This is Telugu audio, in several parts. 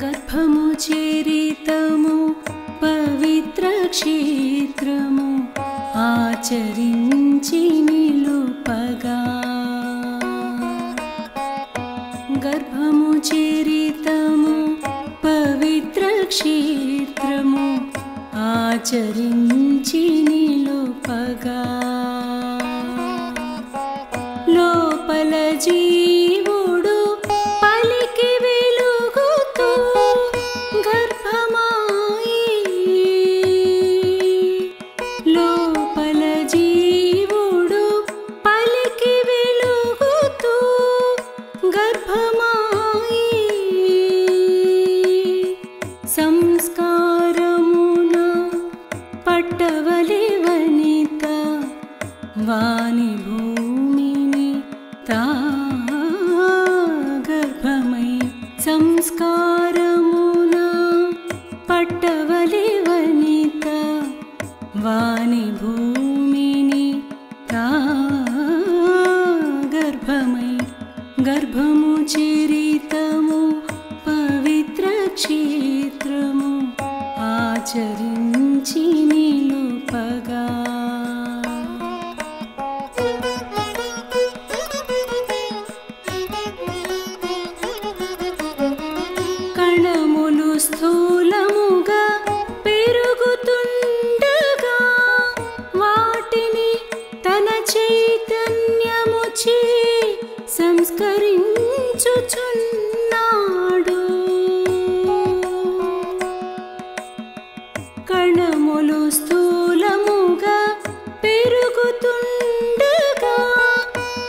गर्भमु चेरितमु पवित्र क्षेत्रमु आचरिंचि निलुपगा गर्भमु चेरितमु पवित्र क्षेत्रमु आचरिंचि निलुपगा लोपल जीवुडु पलिकी वेलुगुतू गर्भमाई लोपल जीवुडु पलिकी वेलुगुतू गर्भमाई संस्कारमुन पट्टवले वनित वानि भूमिनि ता गर्भमै संस्कारमुन पट्टवले वनित वानि भूमिनि ता गर्भमै गर्भमु चेरितमु पवित्र क्षेत्रमु आचरिंचि निलुपगा कणमुलु स्थूलमुगा पेरुगुतुंडगा वाटिनि तन चैतन्यमुचे संस्करिंचुచున్నాడు कणमुलु स्थूलमुगा पेरुगुतुंडगा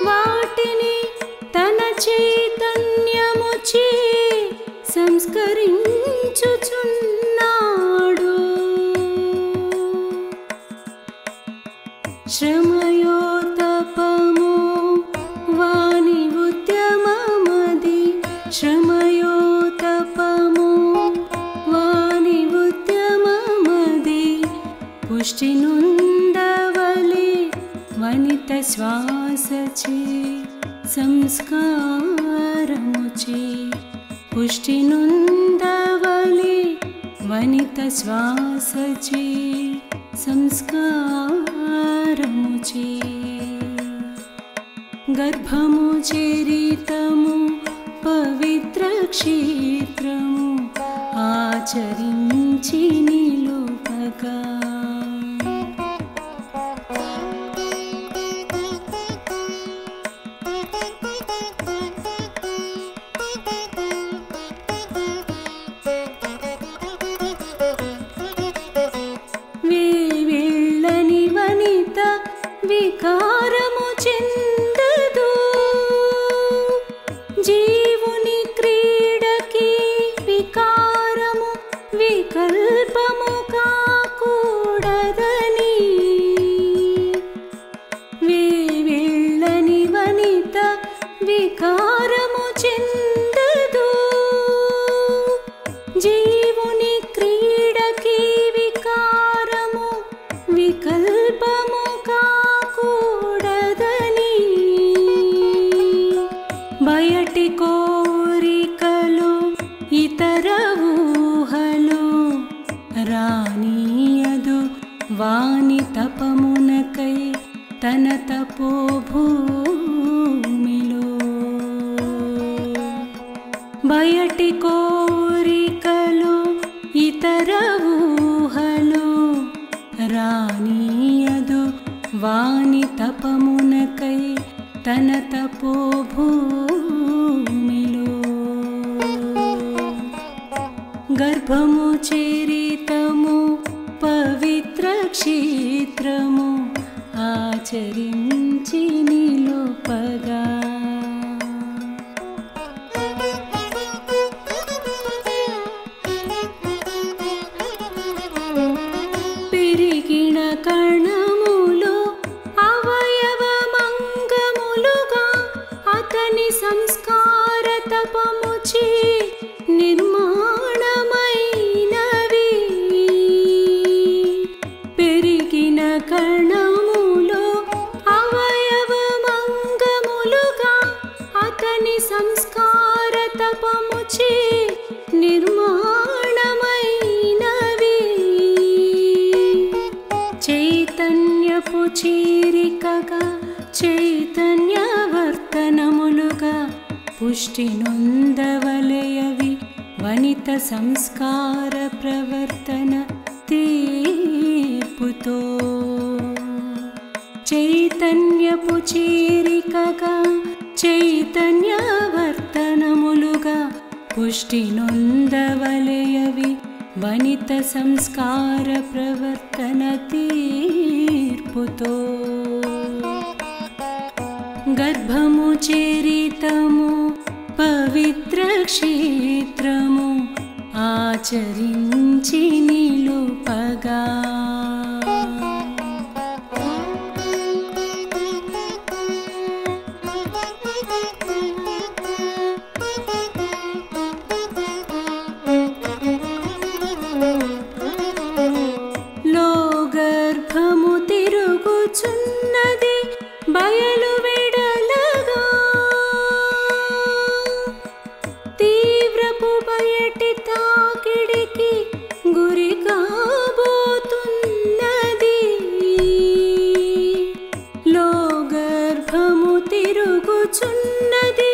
वाटिनि तन चैतन्यमुचे संस्करिंచుచున్నాడు श्रमयो तपमो वानि उद्यममदि श्रमयो तपमो वानि उद्यममदि पुष्टिनुंदवले वनित श्वासचे संस्कारमुचे पुष्टिनुंदवले वनित श्वासचे संस्कारमुचे गर्भमु चेरितमु पवित्र क्षेत्रमु आचरिंचि निलुपगा वेवेळ्ळनि वनित विकारमु चेंददु जीवुनि क्रीडकी विकारमु विकल्पमु काकूडदनि वेवेळ्ळनि वनित विकारमु चेंददु जीवुनि क्रीडकी विकारमु विकल्पमु काकूडदनि बयटि कोरिकलु इतर ऊहलु रानियदु वानि तपमुनकै तन तपोभूमिलो बयटि कोरिकलु इतर ऊहलु रानियदु वानि तपमुनकै तन तपोभूमिलो गर्भमु चेरितमु पवित्र क्षेत्रमु आचरिंचि निलुपगा వనిత సంస్కార ప్రవర్తన తీర్పుతో చైతన్యపు చీరికగా చైతన్యవర్తనములుగా పుష్టి నొందవలయవి వనిత సంస్కార ప్రవర్తన తీర్పుతో గర్భము చరితము పవిత్ర క్షేత్రము ఆచరించి నిలుపగా లో గర్భము తిరుగుచున్నది బయలు వెడలగా తీవ్రపు బయటి తాకిడికి గురి కాబోతున్నది లో గర్భము తిరుగుచున్నది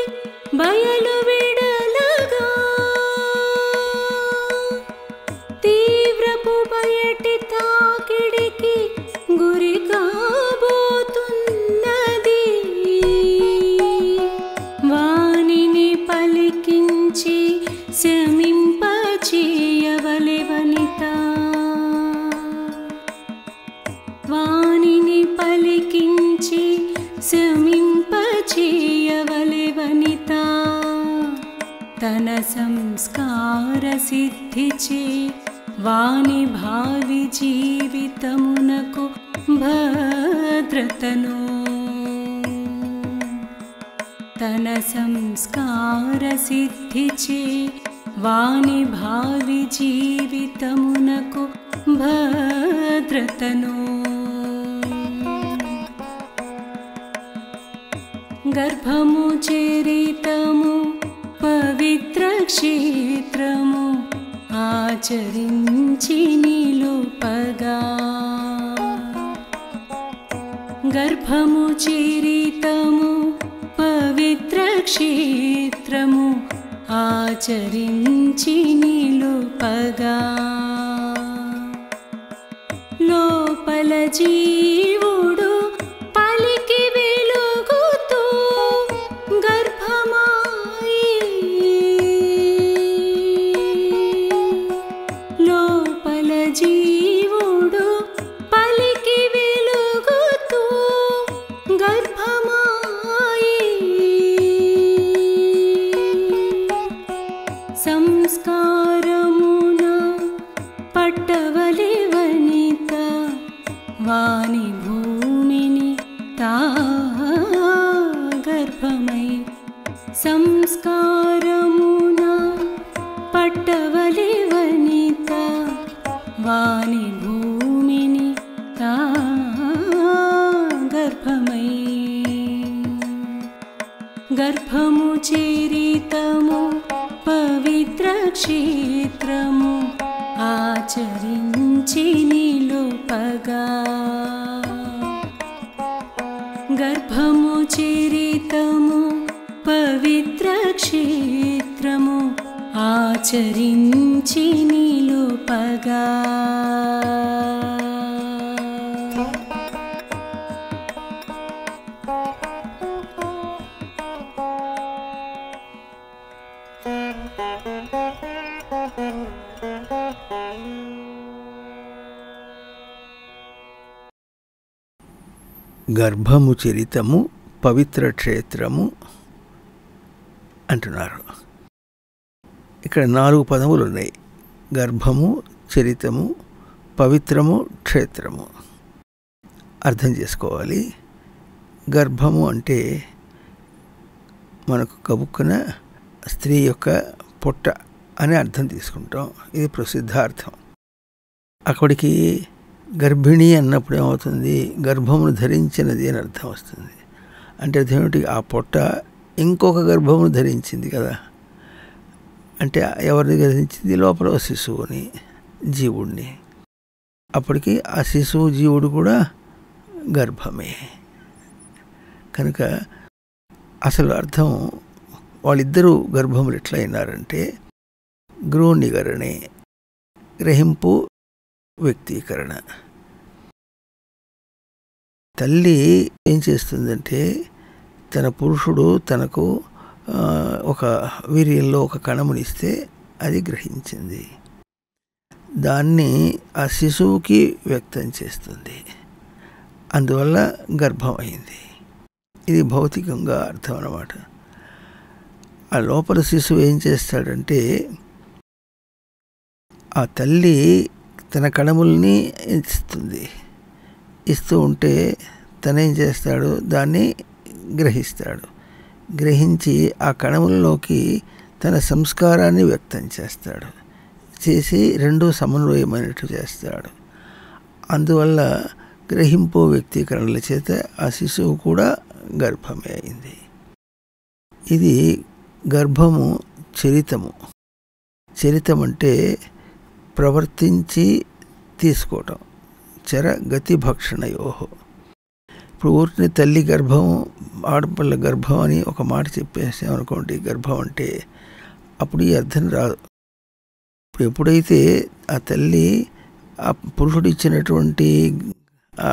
బయలు వెడలగా తీవ్రపు బయటి తాకిడికి గురి కాబోతున్నది వానిని పలికించి శమింపచేయవలె వనిత వానిని పలికించి శమింపచేయవలె వనిత తన సంస్కార సిద్ధిచే వాని భావి జీవితమునకు భద్రతను తన సంస్కార సిద్ధిచే వాని భావి జీవితమునకు భద్రతను గర్భము చరితము పవిత్ర క్షేత్రము ఆచరించి నిలుపగా గర్భము చరితము పవిత్ర క్షేత్రము ఆచరించి నిలుపగా లోపల జీవుడు పలికి వెలుగుతూ గర్భమాయి లోపల జీవుడు పలికి వెలుగుతూ గర్భమాయి సంస్కారమున పట్టవలె వనిత వాని భూమిని తా గర్భమై సంస్కారమున పట్టవలె వనిత వాని భూమిని తా గర్భమై గర్భము చరితము పవిత్ర క్షేత్రము ఆచరించి నిలుపగా గర్భము చరితము పవిత్ర క్షేత్రము ఆచరించి నిలుపగా గర్భము చరితము పవిత్ర క్షేత్రము అంటున్నారు. ఇక్కడ 4 పదములు ఉన్నాయి. గర్భము, చరితము, పవిత్రము, క్షేత్రము. అర్థం చేసుకోవాలి. గర్భము అంటే మనకు కబుక్కున స్త్రీ యొక్క పొట్ట అని అర్థం తీసుకుంటాం. ఇది ప్రసిద్ధార్థం. అక్కడికి గర్భిణి అన్నప్పుడు ఏమవుతుంది? గర్భమును ధరించినది అని అర్థం వస్తుంది. అంటే అదేమిటి? ఆ పొట్ట ఇంకొక గర్భమును ధరించింది కదా. అంటే ఎవరిని ధరించింది? లోపల శిశువుని, జీవుడిని. అప్పటికి ఆ శిశువు జీవుడు కూడా గర్భమే. కనుక అసలు అర్థం వాళ్ళిద్దరూ గర్భములు ఎట్లా అయినారంటే గృహనిగరణే, గ్రహింపు వ్యక్తీకరణ. తల్లి ఏం చేస్తుందంటే తన పురుషుడు తనకు ఒక వీర్యంలో ఒక కణమునిస్తే అది గ్రహించింది, దాన్ని ఆ శిశువుకి వ్యక్తం చేస్తుంది, అందువల్ల గర్భం అయింది. ఇది భౌతికంగా అర్థం అన్నమాట. ఆ లోపల శిశువు ఏం చేస్తాడంటే ఆ తల్లి తన కణముల్ని ఇస్తూ ఉంటే తనేం చేస్తాడు, దాన్ని గ్రహిస్తాడు. గ్రహించి ఆ కణముల్లోకి తన సంస్కారాన్ని వ్యక్తం చేస్తాడు, చేసి రెండూ సమన్వయమైనట్టు చేస్తాడు. అందువల్ల గ్రహింపు వ్యక్తీకరణల చేత ఆ శిశువు కూడా గర్భమే అయింది. ఇది గర్భము చరితము. చరితం అంటే ప్రవర్తించి తీసుకోవటం. చర గతి భక్షణయోహో. ఇప్పుడు ఊరిని తల్లి గర్భం, ఆడపిల్ల గర్భం అని ఒక మాట చెప్పేసామనుకోండి, గర్భం అంటే అప్పుడు ఈ అర్థం రాదు. ఇప్పుడు ఎప్పుడైతే ఆ తల్లి ఆ పురుషుడు ఇచ్చినటువంటి ఆ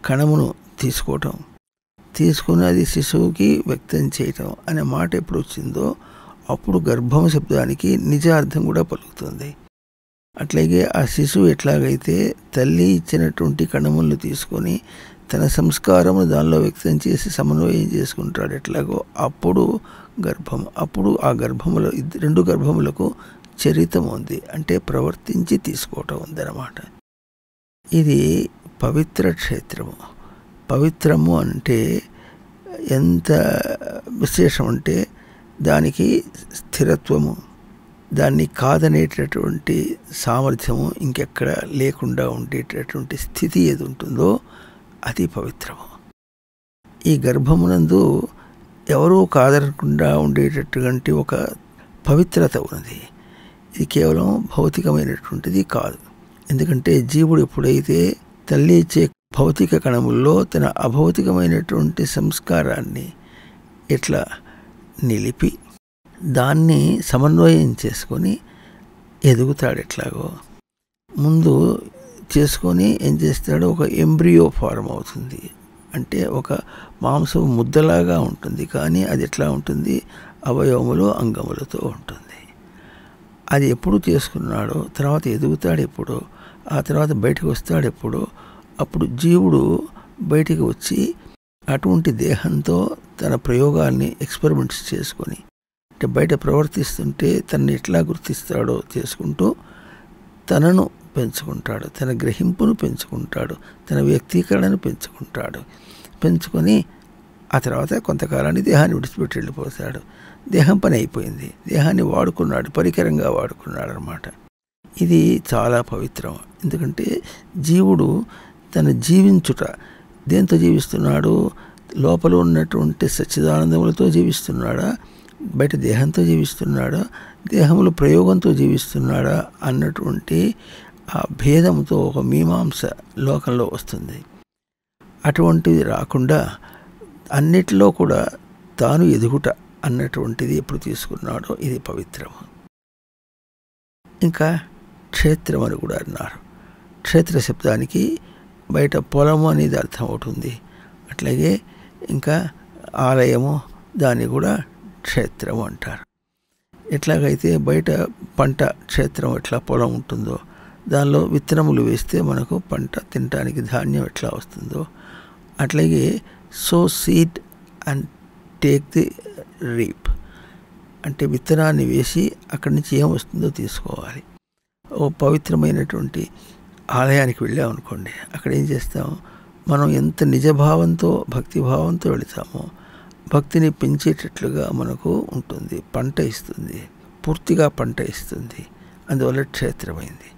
కణమును తీసుకోవటం, తీసుకుని అది శిశువుకి వ్యక్తం చేయటం అనే మాట ఎప్పుడు వచ్చిందో అప్పుడు గర్భం శబ్దానికి నిజార్థం కూడా పలుకుతుంది. అట్లాగే ఆ శిశువు ఎట్లాగైతే తల్లి ఇచ్చినటువంటి కణములను తీసుకొని తన సంస్కారము దానిలో వ్యక్తం చేసి సమన్వయం చేసుకుంటాడు ఎట్లాగో అప్పుడు గర్భం, అప్పుడు ఆ గర్భములో రెండు గర్భములకు చరితం ఉంది, అంటే ప్రవర్తించి తీసుకోవటం ఉందన్నమాట. ఇది పవిత్ర క్షేత్రము. పవిత్రము అంటే ఎంత విశేషం అంటే దానికి స్థిరత్వము, దాన్ని కాదనేటటువంటి సామర్థ్యము ఇంకెక్కడ లేకుండా ఉండేటటువంటి స్థితి ఏది ఉంటుందో అది పవిత్రము. ఈ గర్భమునందు ఎవరూ కాదనకుండా ఉండేటటువంటి ఒక పవిత్రత ఉన్నది. ఇది కేవలం భౌతికమైనటువంటిది కాదు. ఎందుకంటే జీవుడు ఎప్పుడైతే తల్లి ఇచ్చే భౌతిక కణముల్లో తన అభౌతికమైనటువంటి సంస్కారాన్ని ఇట్లా నిలిపి దాన్ని సమన్వయం చేసుకొని ఎదుగుతాడు. ఎట్లాగో ముందు చేసుకొని ఏం చేస్తాడో ఒక ఎంబ్రియో ఫార్మ్ అవుతుంది, అంటే ఒక మాంసం ముద్దలాగా ఉంటుంది, కానీ అది ఎట్లా ఉంటుంది, అవయవములు అంగములతో ఉంటుంది. అది ఎప్పుడు చేసుకున్నాడో తర్వాత ఎదుగుతాడు ఎప్పుడో, ఆ తర్వాత బయటకు వస్తాడు ఎప్పుడో, అప్పుడు జీవుడు బయటికి వచ్చి అటువంటి దేహంతో తన ప్రయోగాల్ని ఎక్స్పెరిమెంట్స్ చేసుకొని, అంటే బయట ప్రవర్తిస్తుంటే తనని ఎట్లా గుర్తిస్తాడో చేసుకుంటూ తనను పెంచుకుంటాడు, తన గ్రహింపును పెంచుకుంటాడు, తన వ్యక్తీకరణను పెంచుకుంటాడు. పెంచుకొని ఆ తర్వాత కొంతకాలాన్ని దేహాన్ని విడిచిపెట్టి వెళ్ళిపోతాడు. దేహం పని అయిపోయింది, దేహాన్ని వాడుకున్నాడు, పరికరంగా వాడుకున్నాడు అన్నమాట. ఇది చాలా పవిత్రం. ఎందుకంటే జీవుడు తన జీవించుట దేంతో జీవిస్తున్నాడు, లోపల ఉన్నటువంటి సచ్చిదానందములతో జీవిస్తున్నాడా, బయట దేహంతో జీవిస్తున్నాడా, దేహముల ప్రయోగంతో జీవిస్తున్నాడా అన్నటువంటి ఆ భేదంతో ఒక మీమాంస లోకంలో వస్తుంది. అటువంటిది రాకుండా అన్నిటిలో కూడా తాను ఎదుగుట అన్నటువంటిది ఎప్పుడు తీసుకున్నాడో ఇది పవిత్రము. ఇంకా క్షేత్రం అని కూడా అన్నారు. క్షేత్ర శబ్దానికి బయట పొలము అనేది అర్థం అవుతుంది. అట్లాగే ఇంకా ఆలయము దాన్ని కూడా క్షేత్రము అంటారు. ఎట్లాగైతే బయట పంట క్షేత్రం ఎట్లా పొలం ఉంటుందో, దానిలో విత్తనములు వేస్తే మనకు పంట తినటానికి ధాన్యం ఎట్లా వస్తుందో, అట్లాగే so seed and take the reap, అంటే విత్తనాన్ని వేసి అక్కడి నుంచి ఏం వస్తుందో తీసుకోవాలి. ఓ పవిత్రమైనటువంటి ఆలయానికి వెళ్ళామనుకోండి, అక్కడ ఏం చేస్తాం, మనం ఎంత నిజభావంతో భక్తిభావంతో వెళతామో భక్తిని పెంచేటట్లుగా మనకు ఉంటుంది, పంట ఇస్తుంది, పూర్తిగా పంట ఇస్తుంది. అందువల్ల క్షేత్రమైంది.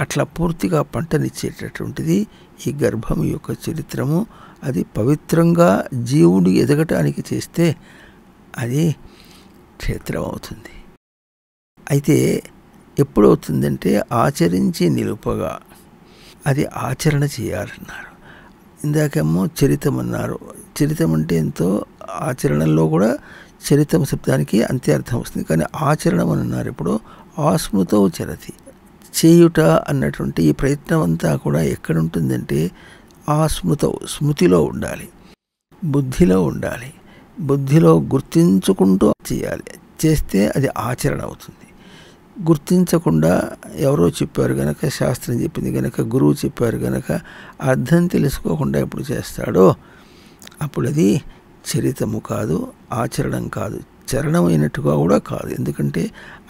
అట్లా పూర్తిగా పంటనిచ్చేటటువంటిది ఈ గర్భం యొక్క చరిత్రము. అది పవిత్రంగా జీవుడు ఎదగటానికి చేస్తే అది క్షేత్రం అవుతుంది. అయితే ఎప్పుడవుతుందంటే ఆచరించి నిలుపగా, అది ఆచరణ చేయాలన్నారు. ఇందాకేమో చరితం అన్నారు. చరితం అంటే ఎంతో, ఆచరణలో కూడా చరితం శబ్దానికి అంతే అర్థం వస్తుంది. కానీ ఆచరణం అని అన్నారు. ఇప్పుడు ఆస్మృతో చరతి. చేయుట అన్నటువంటి ఈ ప్రయత్నం అంతా కూడా ఎక్కడుంటుందంటే స్మృతిలో ఉండాలి, బుద్ధిలో ఉండాలి. బుద్ధిలో గుర్తించుకుంటూ చేయాలి. చేస్తే అది ఆచరణ అవుతుంది. గుర్తించకుండా ఎవరో చెప్పారు గనక, శాస్త్రం చెప్పింది గనక, గురువు చెప్పారు గనక అర్థం తెలుసుకోకుండా ఎప్పుడు చేస్తాడో అప్పుడు అది చరితము కాదు, ఆచరణం కాదు, చరణమైనట్టుగా కూడా కాదు. ఎందుకంటే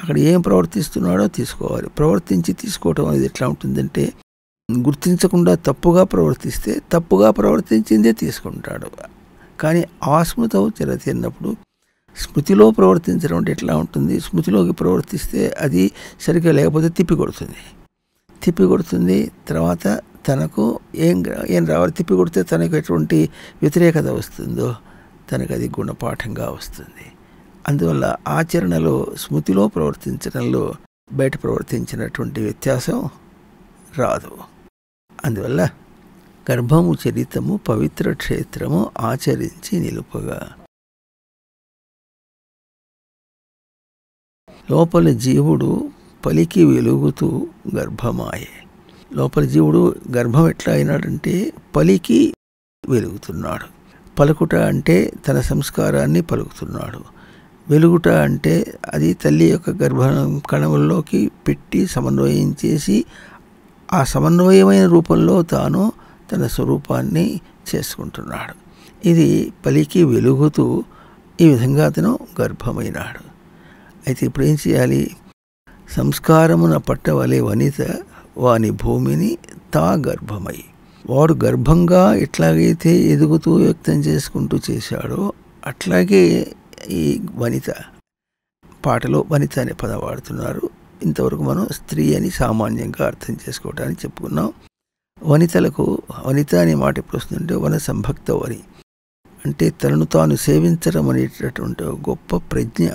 అక్కడ ఏం ప్రవర్తిస్తున్నాడో తీసుకోవాలి. ప్రవర్తించి తీసుకోవటం అనేది ఎట్లా ఉంటుందంటే, గుర్తించకుండా తప్పుగా ప్రవర్తిస్తే తప్పుగా ప్రవర్తించిందే తీసుకుంటాడు. కానీ ఆస్మృతవు చరతి అన్నప్పుడు స్మృతిలో ప్రవర్తించడం అంటే ఎట్లా ఉంటుంది? స్మృతిలోకి ప్రవర్తిస్తే అది సరిగ్గా లేకపోతే తిప్పి కొడుతుంది. తర్వాత తనకు ఏం రావాలి, తిప్పి కొడితే తనకు ఎటువంటి వ్యతిరేకత వస్తుందో తనకు అది గుణపాఠంగా వస్తుంది. అందువల్ల ఆచరణలో స్మృతిలో ప్రవర్తించడంలో బయట ప్రవర్తించినటువంటి వ్యత్యాసం రాదు. అందువల్ల గర్భము చరితము పవిత్ర క్షేత్రము ఆచరించి నిలుపగా. లోపల జీవుడు పలికి వెలుగుతూ గర్భమాయే. లోపల జీవుడు గర్భం ఎట్లా అయినాడంటే పలికి వెలుగుతున్నాడు. పలుకుట అంటే తన సంస్కారాన్ని పలుకుతున్నాడు. వెలుగుట అంటే అది తల్లి యొక్క గర్భ కణముల్లోకి పెట్టి సమన్వయం చేసి ఆ సమన్వయమైన రూపంలో తాను తన స్వరూపాన్ని చేసుకుంటున్నాడు. ఇది పలికి వెలుగుతూ ఈ విధంగా అతను గర్భమైనాడు. అయితే ఇప్పుడు ఏం చేయాలి? సంస్కారమున పట్టవలే వనిత వాని భూమిని తా గర్భమై. వాడు గర్భంగా ఎట్లాగైతే ఎదుగుతూ వ్యక్తం చేసుకుంటూ చేశాడో అట్లాగే ఈ వనిత, పాటలో వనిత అనే పదం వాడుతున్నారు. ఇంతవరకు మనం స్త్రీ అని సామాన్యంగా అర్థం చేసుకోవడానికి చెప్పుకున్నాం. వనితలకు వనిత అనే మాట ఎప్పుడు వస్తుందంటే వన సంభక్త వని, అంటే తనను తాను సేవించడం అనేటటువంటి గొప్ప ప్రజ్ఞ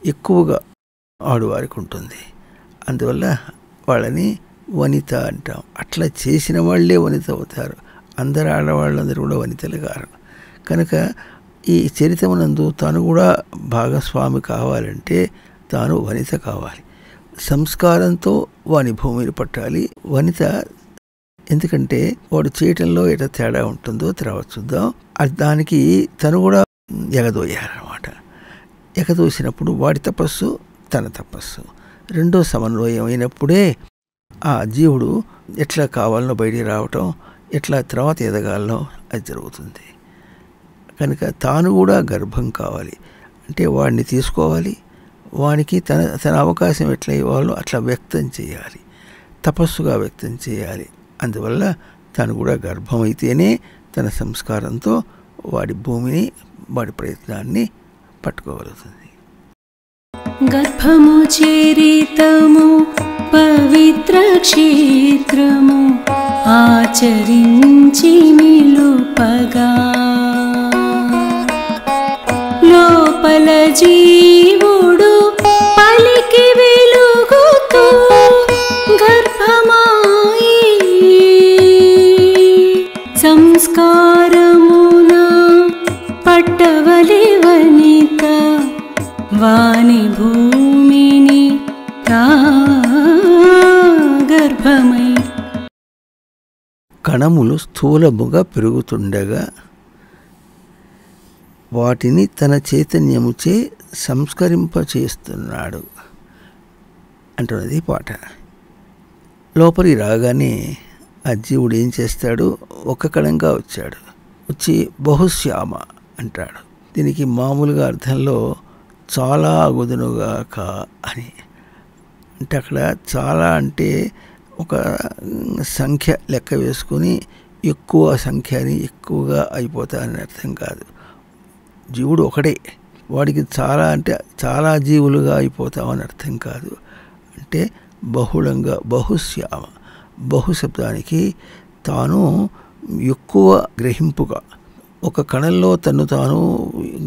ఎక్కువగా ఆడవారికి ఉంటుంది. అందువల్ల వాళ్ళని వనిత అంటాం. అట్లా చేసిన వాళ్ళే వనిత అవుతారు. అందరు ఆడవాళ్ళందరూ కూడా వనితలు గారు. కనుక ఈ చరితమునందు తాను కూడా భాగస్వామి కావాలంటే తాను వనిత కావాలి. సంస్కారంతో వాని భూమిని పట్టాలి. వనిత ఎందుకంటే వాడు చేయటంలో ఎట్లా తేడా ఉంటుందో తర్వాత చూద్దాం. దానికి తను కూడా ఎగదోయాలన్నమాట. ఎగదోసినప్పుడు వాడి తపస్సు తన తపస్సు రెండో సమన్వయం అయినప్పుడే ఆ జీవుడు ఎట్లా కావాలనో బయటికి రావటం, ఎట్లా తర్వాత ఎదగాలనో అది జరుగుతుంది. కనుక తాను కూడా గర్భం కావాలి అంటే వాడిని తీసుకోవాలి. వానికి తన అవకాశం ఎట్లా ఇవ్వాలో అట్లా వ్యక్తం చేయాలి, తపస్సుగా వ్యక్తం చేయాలి. అందువల్ల తను కూడా గర్భమైతేనే తన సంస్కారంతో వాడి భూమిని, వాడి ప్రయత్నాన్ని పట్టుకోగలుగుతుంది. గర్భము చరితము పవిత్ర క్షేత్రము ఆచరించి నిలుపగా. లోపల జీవుడు పలికి వెలుగుతూ గర్భమాయి సంస్కారమున పట్టవలే వనిత వాని భూమిని తా గర్భమై. కణములు స్థూలముగా పెరుగుతుండగా వాటిని తన చైతన్యముచే సంస్కరింపచేస్తున్నాడు అంటున్నది పాట. లోపలి రాగానే ఆ జీవుడు ఏం చేస్తాడు? ఒక కణంగా వచ్చాడు. వచ్చి బహుశ్యామ అంటాడు. దీనికి మామూలుగా అర్థంలో చాలా అగుదునుగాక అని. అంటే అక్కడ చాలా అంటే ఒక సంఖ్య లెక్క వేసుకుని ఎక్కువ సంఖ్యని ఎక్కువగా అయిపోతాయని అర్థం కాదు. జీవుడు ఒకటే, వాడికి చాలా అంటే చాలా జీవులుగా అయిపోతామని అర్థం కాదు. అంటే బహుళంగా, బహుశ్యామ, బహు శబ్దానికి తాను ఎక్కువ గ్రహింపుగా, ఒక కణంలో తను తాను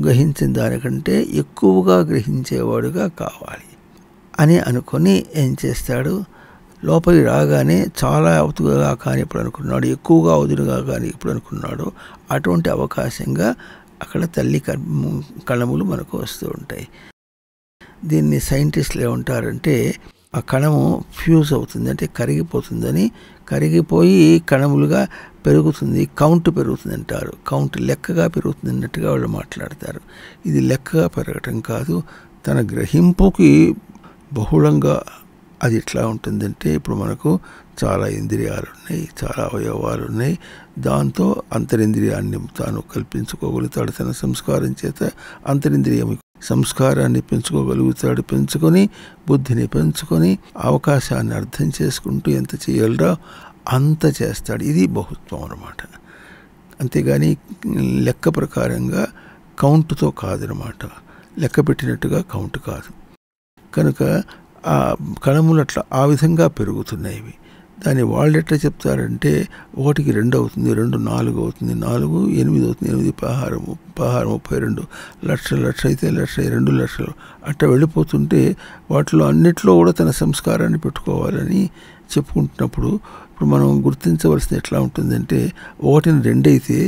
గ్రహించిన దానికంటే ఎక్కువగా గ్రహించేవాడుగా కావాలి అని అనుకొని ఏం చేస్తాడు? లోపలికి రాగానే చాలా అవుతుగా కానీ ఇప్పుడు అనుకున్నాడు, ఎక్కువగా అవుతుగా కానీ ఇప్పుడు అనుకున్నాడు. అటువంటి అవకాశంగా అక్కడ తల్లి కణములు మనకు వస్తూ ఉంటాయి. దీన్ని సైంటిస్టులు ఏమంటారంటే ఆ కణము ఫ్యూజ్ అవుతుంది, అంటే కరిగిపోతుందని, కరిగిపోయి కణములుగా పెరుగుతుంది, కౌంట్ పెరుగుతుంది అంటారు. కౌంట్ లెక్కగా పెరుగుతుంది అన్నట్టుగా వాళ్ళు మాట్లాడతారు. ఇది లెక్కగా పెరగటం కాదు, తన గ్రహింపుకి బహుళంగా అది ఎట్లా ఉంటుందంటే, ఇప్పుడు మనకు చాలా ఇంద్రియాలు ఉన్నాయి, చాలా అవయవాలు ఉన్నాయి. దాంతో అంతరింద్రియాన్ని తాను కల్పించుకోగలుగుతాడు. తన సంస్కారం చేత అంతరింద్రియం సంస్కారాన్ని పెంచుకోగలుగుతాడు. పెంచుకొని బుద్ధిని పెంచుకొని అవకాశాన్ని అర్థం చేసుకుంటూ ఎంత చేయగలరో అంత చేస్తాడు. ఇది బహుత్వం అన్నమాట. అంతేగాని లెక్క ప్రకారంగా కౌంటుతో కాదనమాట. లెక్క పెట్టినట్టుగా కౌంట్ కాదు. కనుక ఆ కణములు అట్లా ఆ విధంగా పెరుగుతున్నాయి. దాన్ని వాళ్ళు ఎట్లా చెప్తారంటే 1కి 2 అవుతుంది, 2 4 అవుతుంది, 4 8 అవుతుంది, 8 16 32 లక్ష అయితే 2 లక్షలు అట్లా వెళ్ళిపోతుంటే వాటిలో అన్నిట్లో కూడా తన సంస్కారాన్ని పెట్టుకోవాలని చెప్పుకుంటున్నప్పుడు ఇప్పుడు మనం గుర్తించవలసింది ఎట్లా ఉంటుందంటే 1ని 2 అయితే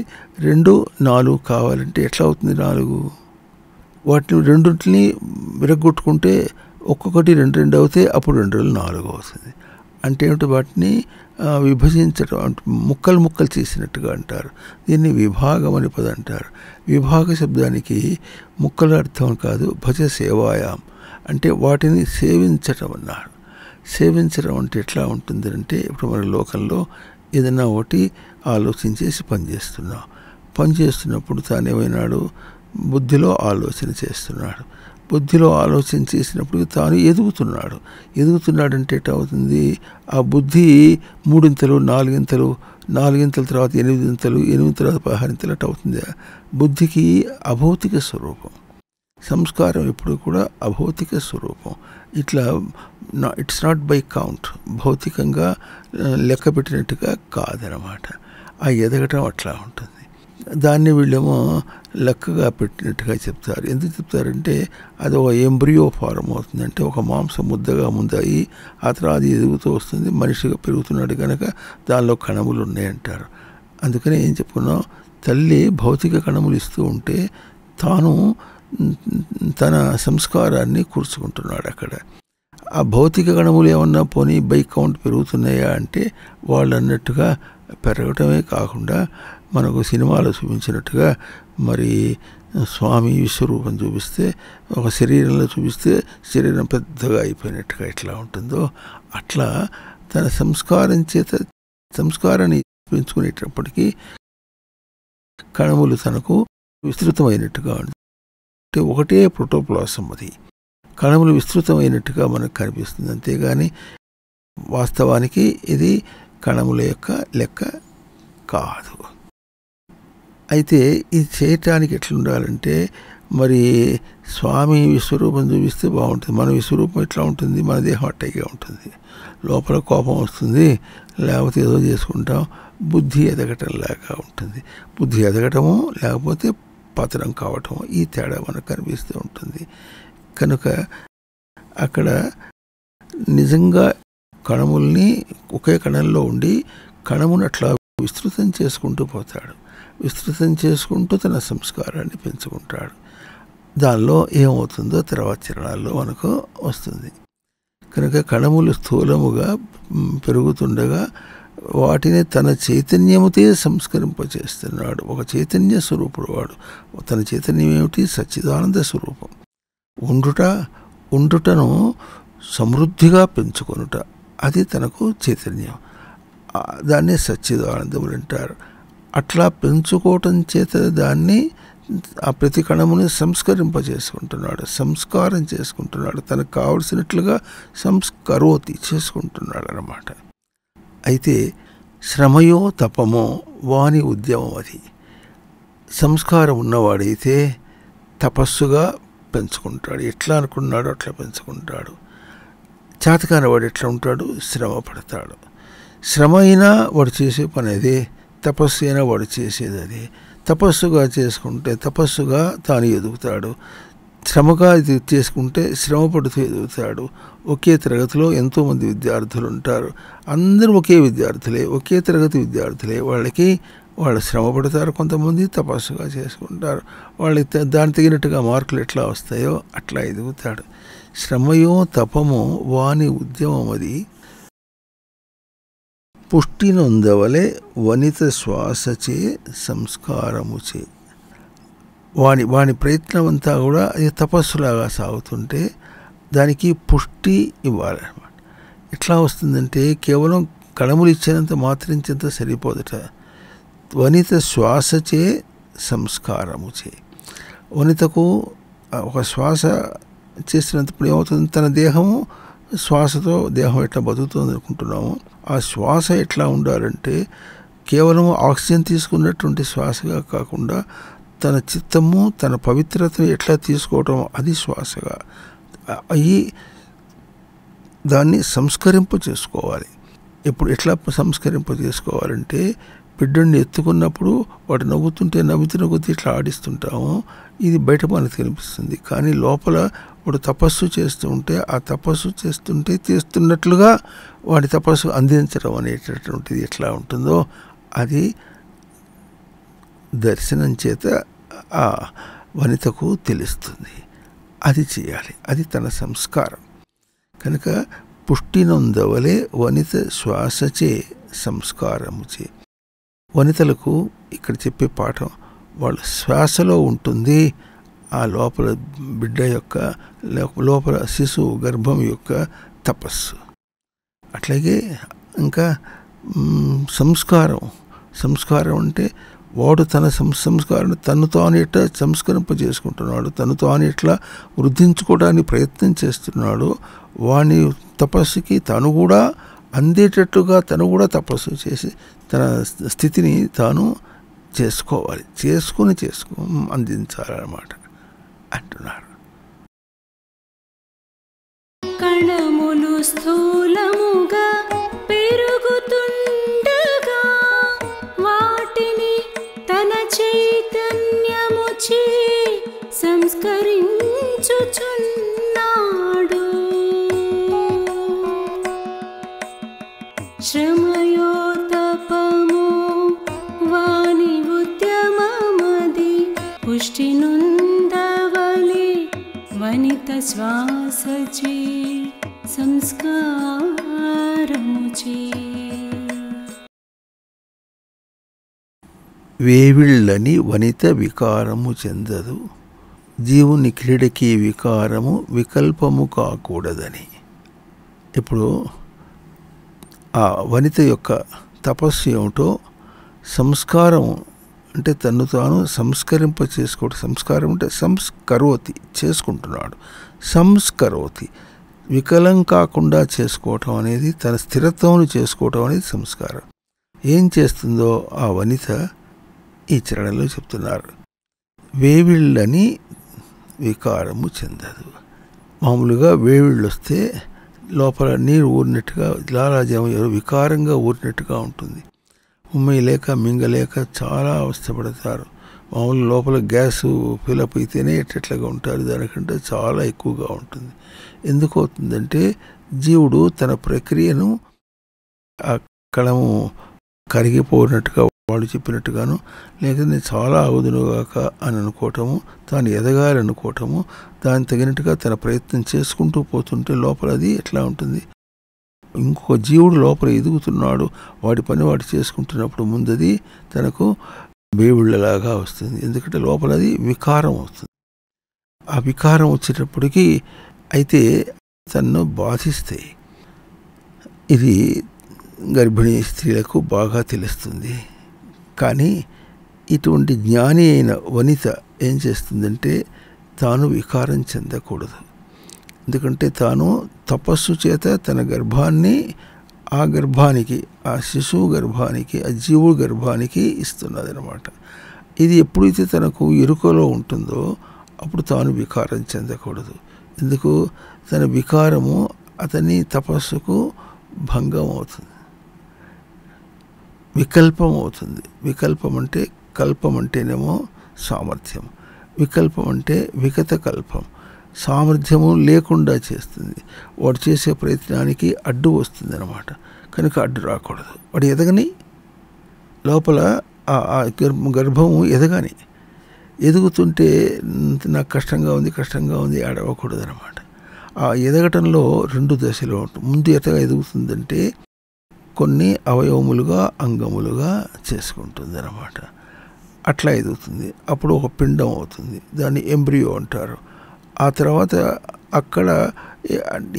2 4 కావాలంటే ఎట్లా అవుతుంది? 4 వాటిని రెండింటిని విరగొట్టుకుంటే ఒక్కొక్కటి 2 2 అవుతాయి, అప్పుడు 2 4 అవుతుంది. అంటే ఏమిటి? వాటిని విభజించడం, అంటే ముక్కలు చేసినట్టుగా అంటారు. దీన్ని విభాగం అని పదం అంటారు. విభాగ శబ్దానికి ముక్కల అర్థం కాదు, భజ సేవాయాం అంటే వాటిని సేవించటం అన్నారు. సేవించడం అంటే ఎట్లా ఉంటుందంటే, ఇప్పుడు మన లోకంలో ఏదైనా ఒకటి ఆలోచించేసి పనిచేస్తున్నప్పుడు తానేమైనాడు? బుద్ధిలో ఆలోచన చేస్తున్నాడు. బుద్ధిలో ఆలోచన చేసినప్పుడు తాను ఎదుగుతున్నాడంటే ఎట్లా అవుతుంది? ఆ బుద్ధి 3 4 తర్వాత 8 తర్వాత 16 అట్లా అవుతుంది. బుద్ధికి అభౌతిక స్వరూపం. సంస్కారం ఎప్పుడు కూడా అభౌతిక స్వరూపం. ఇట్లా ఇట్స్ నాట్ బై కౌంట్, భౌతికంగా లెక్క పెట్టినట్టుగా కాదనమాట. ఆ ఎదగటం అట్లా ఉంటుంది. దాన్ని వీళ్ళేమో లెక్కగా పెట్టినట్టుగా చెప్తారు. ఎందుకు చెప్తారంటే అది ఒక ఎంబ్రియో ఫారం అవుతుంది, అంటే ఒక మాంసం ముద్దగా ముందాయి, ఆ తర్వాత అది ఎదుగుతూ వస్తుంది, మనిషిగా పెరుగుతున్నాడు కనుక దానిలో కణములు ఉన్నాయంటారు. అందుకని ఏం చెప్పుకున్నాం, తల్లి భౌతిక కణములు ఇస్తూ ఉంటే తాను తన సంస్కారాన్ని కూర్చుకుంటున్నాడు అక్కడ. ఆ భౌతిక కణములు ఏమన్నా పోనీ బై కౌంట్ పెరుగుతున్నాయా అంటే వాళ్ళు అన్నట్టుగా పెరగటమే కాకుండా మనకు సినిమాలో చూపించినట్టుగా మరి స్వామి విశ్వరూపం చూపిస్తే, ఒక శరీరంలో చూపిస్తే శరీరం పెద్దగా అయిపోయినట్టుగా ఎట్లా ఉంటుందో అట్లా తన సంస్కారాన్ని పెంచుకునేటప్పటికీ కణములు తనకు విస్తృతమైనట్టుగా ఉంటుంది. అంటే ఒకటే ప్రోటోప్లాసం, అది కణములు విస్తృతమైనట్టుగా మనకు కనిపిస్తుంది. అంతేగాని వాస్తవానికి ఇది కణముల యొక్క లెక్క కాదు. అయితే ఇది చేయటానికి ఎట్లుండాలంటే, మరి స్వామి విశ్వరూపం చూపిస్తే బాగుంటుంది. మన విశ్వరూపం ఎట్లా ఉంటుంది? మన దేహం అట్టగా ఉంటుంది. లోపల కోపం వస్తుంది, లేకపోతే ఏదో చేసుకుంటాం. బుద్ధి ఎదగటంలాగా ఉంటుంది. బుద్ధి ఎదగటము లేకపోతే పతనం కావటము, ఈ తేడా మనకు కనిపిస్తూ ఉంటుంది. కనుక అక్కడ నిజంగా కణముల్ని ఒకే కణంలో ఉండి కణమును అట్లా విస్తృతం చేసుకుంటూ పోతాడు. విస్తృతం చేసుకుంటూ తన సంస్కారాన్ని పెంచుకుంటాడు. దానిలో ఏమవుతుందో తర్వాత చరణాల్లో మనకు వస్తుంది. కనుక కణములు స్థూలముగా పెరుగుతుండగా వాటిని తన చైతన్యముతే సంస్కరింపచేస్తున్నాడు. ఒక చైతన్య స్వరూపుడు వాడు. తన చైతన్యం ఏమిటి? సచ్చిదానంద స్వరూపం. ఉండుటను సమృద్ధిగా పెంచుకొనుట, అది తనకు చైతన్యం. దాన్ని సచ్చిదానందములు అంటారు. అట్లా పెంచుకోవటం చేత దాన్ని ఆ ప్రతి కణముని సంస్కరింపజేసుకుంటున్నాడు, సంస్కారం చేసుకుంటున్నాడు, తనకు కావలసినట్లుగా సంస్కరోతి చేసుకుంటున్నాడు అన్నమాట. అయితే శ్రమయో తపమో వాని ఉద్యమం అది. సంస్కారం ఉన్నవాడైతే తపస్సుగా పెంచుకుంటాడు, ఎట్లా అనుకున్నాడో అట్లా పెంచుకుంటాడు. చేతకాని వాడు ఎట్లా ఉంటాడు? శ్రమ పడతాడు. శ్రమ అయినా వాడు చేసే పని అదే, తపస్సు అయినా వాడు చేసేది అదే. తపస్సుగా చేసుకుంటే తపస్సుగా తాను ఎదుగుతాడు, శ్రమగా చేసుకుంటే శ్రమ పడుతూ ఎదుగుతాడు. ఒకే తరగతిలో ఎంతోమంది విద్యార్థులు ఉంటారు, అందరూ ఒకే విద్యార్థులే, ఒకే తరగతి విద్యార్థులే. వాళ్ళు శ్రమ పడతారు, కొంతమంది తపస్సుగా చేసుకుంటారు. వాళ్ళకి దానికి తగినట్టుగా మార్కులు ఎట్లా వస్తాయో అట్లా ఎదుగుతాడు. శ్రమయో తపమో వాని ఉద్యమమది పుష్టి నొందవలే వనిత శ్వాసచే సంస్కారముచే. వాని ప్రయత్నం అంతా కూడా అది తపస్సులాగా సాగుతుంటే దానికి పుష్టి ఇవ్వాలన్నమాట. ఎట్లా వస్తుందంటే కేవలం కళములు ఇచ్చినంత మాత్రించేంత సరిపోదట. వనిత శ్వాసచే సంస్కారముచే. వనితకు ఒక శ్వాస చేసినంతప్పుడు ఏమవుతుంది, తన దేహము శ్వాసతో దేహం ఎట్లా బతుకుతుంది అనుకుంటున్నాము, ఆ శ్వాస ఎట్లా ఉండాలంటే కేవలం ఆక్సిజన్ తీసుకున్నటువంటి శ్వాసగా కాకుండా తన చిత్తము తన పవిత్రతను ఎట్లా తీసుకోవటం అది శ్వాసగా అయ్యి దాన్ని సంస్కరింప చేసుకోవాలి. ఇప్పుడు ఎట్లా సంస్కరింప చేసుకోవాలంటే బిడ్డని ఎత్తుకున్నప్పుడు వాడు నవ్వుతున్న కొద్దీ ఇట్లా ఆడిస్తుంటాము, ఇది బయట మనకు కనిపిస్తుంది. కానీ లోపల వాడు తపస్సు చేస్తూ ఉంటే ఆ తపస్సు చేస్తున్నట్లుగా వాడి తపస్సు అందించడం అనేటటువంటిది ఎట్లా ఉంటుందో అది దర్శనం చేత ఆ వనితకు తెలుస్తుంది. అది చేయాలి, అది తన సంస్కారం. కనుక పుష్టి నొందవలే వనిత శ్వాసచే సంస్కారముచే. వనితలకు ఇక్కడ చెప్పే పాఠం వాళ్ళ శ్వాసలో ఉంటుంది ఆ లోపల బిడ్డ యొక్క లోపల శిశువు గర్భం యొక్క తపస్సు. అట్లాగే ఇంకా సంస్కారం అంటే వాడు తన సంస్కారాన్ని తను తాను ఎట్లా సంస్కరింప చేసుకుంటున్నాడు, తను తాను ఎట్లా వృద్ధించుకోవడానికి ప్రయత్నం చేస్తున్నాడు, వాని తపస్సుకి తను కూడా అందేటట్టుగా తను కూడా తపస్సు చేసి తన స్థితిని తాను చేసుకోవాలి, చేసుకుని అందించాలన్నమాట అంటున్నారు. కణములు స్థూలముగా పెరుగుతుండగా వాటిని తన చైతన్యముచే సంస్కరించుచున్నాడు. శ్రమయో తపమో వాని ఉద్యమమది పుష్టి నొందవలే వనిత శ్వాసచే సంస్కారముచే. వేవిళ్ళని వనిత వికారము చెందదు, జీవుని క్రీడకి వికారము వికల్పము కాకూడదని. ఇప్పుడు ఆ వనిత యొక్క తపస్సు ఏమిటో సంస్కారం అంటే తను తాను సంస్కరింప చేసుకోవడం. సంస్కారం అంటే సంస్కరోతి చేసుకుంటున్నాడు, సంస్కరోతి వికలం కాకుండా చేసుకోవటం అనేది తన స్థిరత్వమును చేసుకోవటం అనేది సంస్కారం. ఏం చేస్తుందో ఆ వనిత ఈ చరణంలో చెప్తున్నారు. వేవిళ్ళని వికారము చెందదు. మామూలుగా వేవిళ్ళు వస్తే లోపల నీరు ఊరినట్టుగా లాలాజలం వికారంగా ఊరినట్టుగా ఉంటుంది. ఉమ్మేయలేక మింగలేక చాలా అవస్థపడతారు. మామూలు లోపల గ్యాసు ఫిలప్ అయితేనే ఎట్లగా ఉంటారు, దానికంటే చాలా ఎక్కువగా ఉంటుంది. ఎందుకు అవుతుందంటే జీవుడు తన ప్రక్రియను ఆ కళము కరిగిపోయినట్టుగా వాళ్ళు చెప్పినట్టుగాను, లేకపోతే నేను చాలా అవుదునుగాక అని అనుకోవటము, తాను ఎదగాలనుకోవటము, దానికి తగినట్టుగా తన ప్రయత్నం చేసుకుంటూ పోతుంటే లోపల అది ఎట్లా ఉంటుంది, ఇంకొక జీవుడు లోపల ఎదుగుతున్నాడు, వాడి పని వాడు చేసుకుంటున్నప్పుడు ముందది తనకు వేవిళ్ళలాగా వస్తుంది. ఎందుకంటే లోపల అది వికారం అవుతుంది. ఆ వికారం వచ్చేటప్పటికి అయితే తన్ను బాధిస్తాయి. ఇది గర్భిణీ స్త్రీలకు బాగా తెలుస్తుంది. కానీ ఇటువంటి జ్ఞాని అయిన వనిత ఏం చేస్తుందంటే తాను వికారం చెందకూడదు. ఎందుకంటే తాను తపస్సు చేత తన గర్భాన్ని ఆ గర్భానికి, ఆ శిశువు గర్భానికి, ఆ జీవుడు గర్భానికి ఇస్తున్నది అనమాట. ఇది ఎప్పుడైతే తనకు ఎరుకలో ఉంటుందో అప్పుడు తాను వికారం చెందకూడదు. ఎందుకు? తన వికారము అతని తపస్సుకు భంగం అవుతుంది, వికల్పం అవుతుంది. వికల్పం అంటే కల్పం అంటేనేమో సామర్థ్యం, వికల్పం అంటే వికత కల్పం, సామర్థ్యము లేకుండా చేస్తుంది. వాడు చేసే ప్రయత్నానికి అడ్డు వస్తుంది అన్నమాట. కనుక అడ్డు రాకూడదు. వాడు ఎదగని లోపల ఆ గర్భము ఎదగని, ఎదుగుతుంటే నాకు కష్టంగా ఉంది అడవకూడదు అనమాట. ఆ ఎదగటంలో 2 దశలు ఉంటుంది. ముందు ఎట్లా ఎదుగుతుందంటే కొన్ని అవయవములుగా అంగములుగా చేసుకుంటుంది అన్నమాట. అట్లా ఎదుగుతుంది. అప్పుడు ఒక పిండం అవుతుంది, దాన్ని ఎంబ్రియో అంటారు. ఆ తర్వాత అక్కడ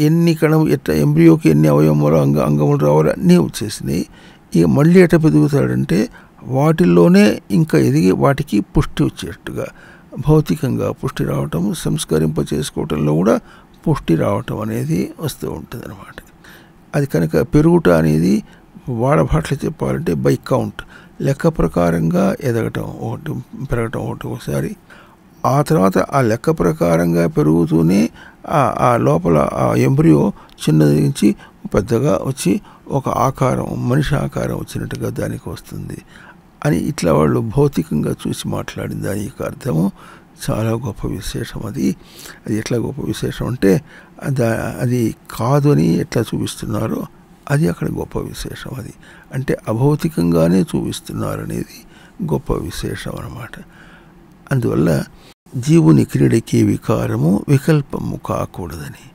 ఎన్ని ఎట్లా ఎంబ్రియోకి ఎన్ని అవయవములు అంగములు రావాలి అన్నీ వచ్చేసినాయి. ఇక మళ్ళీ ఎట్లా పెరుగుతాడంటే వాటిల్లోనే ఇంకా ఎదిగి వాటికి పుష్టి వచ్చేట్టుగా భౌతికంగా పుష్టి రావటం, సంస్కరింప చేసుకోవటంలో కూడా పుష్టి రావటం అనేది వస్తూ ఉంటుంది అన్నమాట. అది కనుక పెరుగుట అనేది వాడబాట్లు చెప్పాలంటే బై కౌంట్, లెక్క ప్రకారంగా ఎదగటం ఒకటి, పెరగటం ఒకసారి. ఆ తర్వాత ఆ లెక్క ప్రకారంగా పెరుగుతూనే ఆ లోపల ఆ ఎంబ్రియో చిన్నది నుంచి పెద్దగా వచ్చి ఒక ఆకారం, మనిషి ఆకారం వచ్చినట్టుగా దానికి వస్తుంది అని ఇట్లా వాళ్ళు భౌతికంగా చూసి మాట్లాడిన దాని యొక్క అర్థము చాలా గొప్ప విశేషం. అది ఎట్లా గొప్ప విశేషం అంటే అది కాదు అని ఎట్లా చూపిస్తున్నారో అది అక్కడ గొప్ప విశేషం. అది అంటే అభౌతికంగానే చూపిస్తున్నారు అనేది గొప్ప విశేషం అన్నమాట. అందువల్ల జీవుని క్రీడకి వికారము వికల్పము కాకూడదని,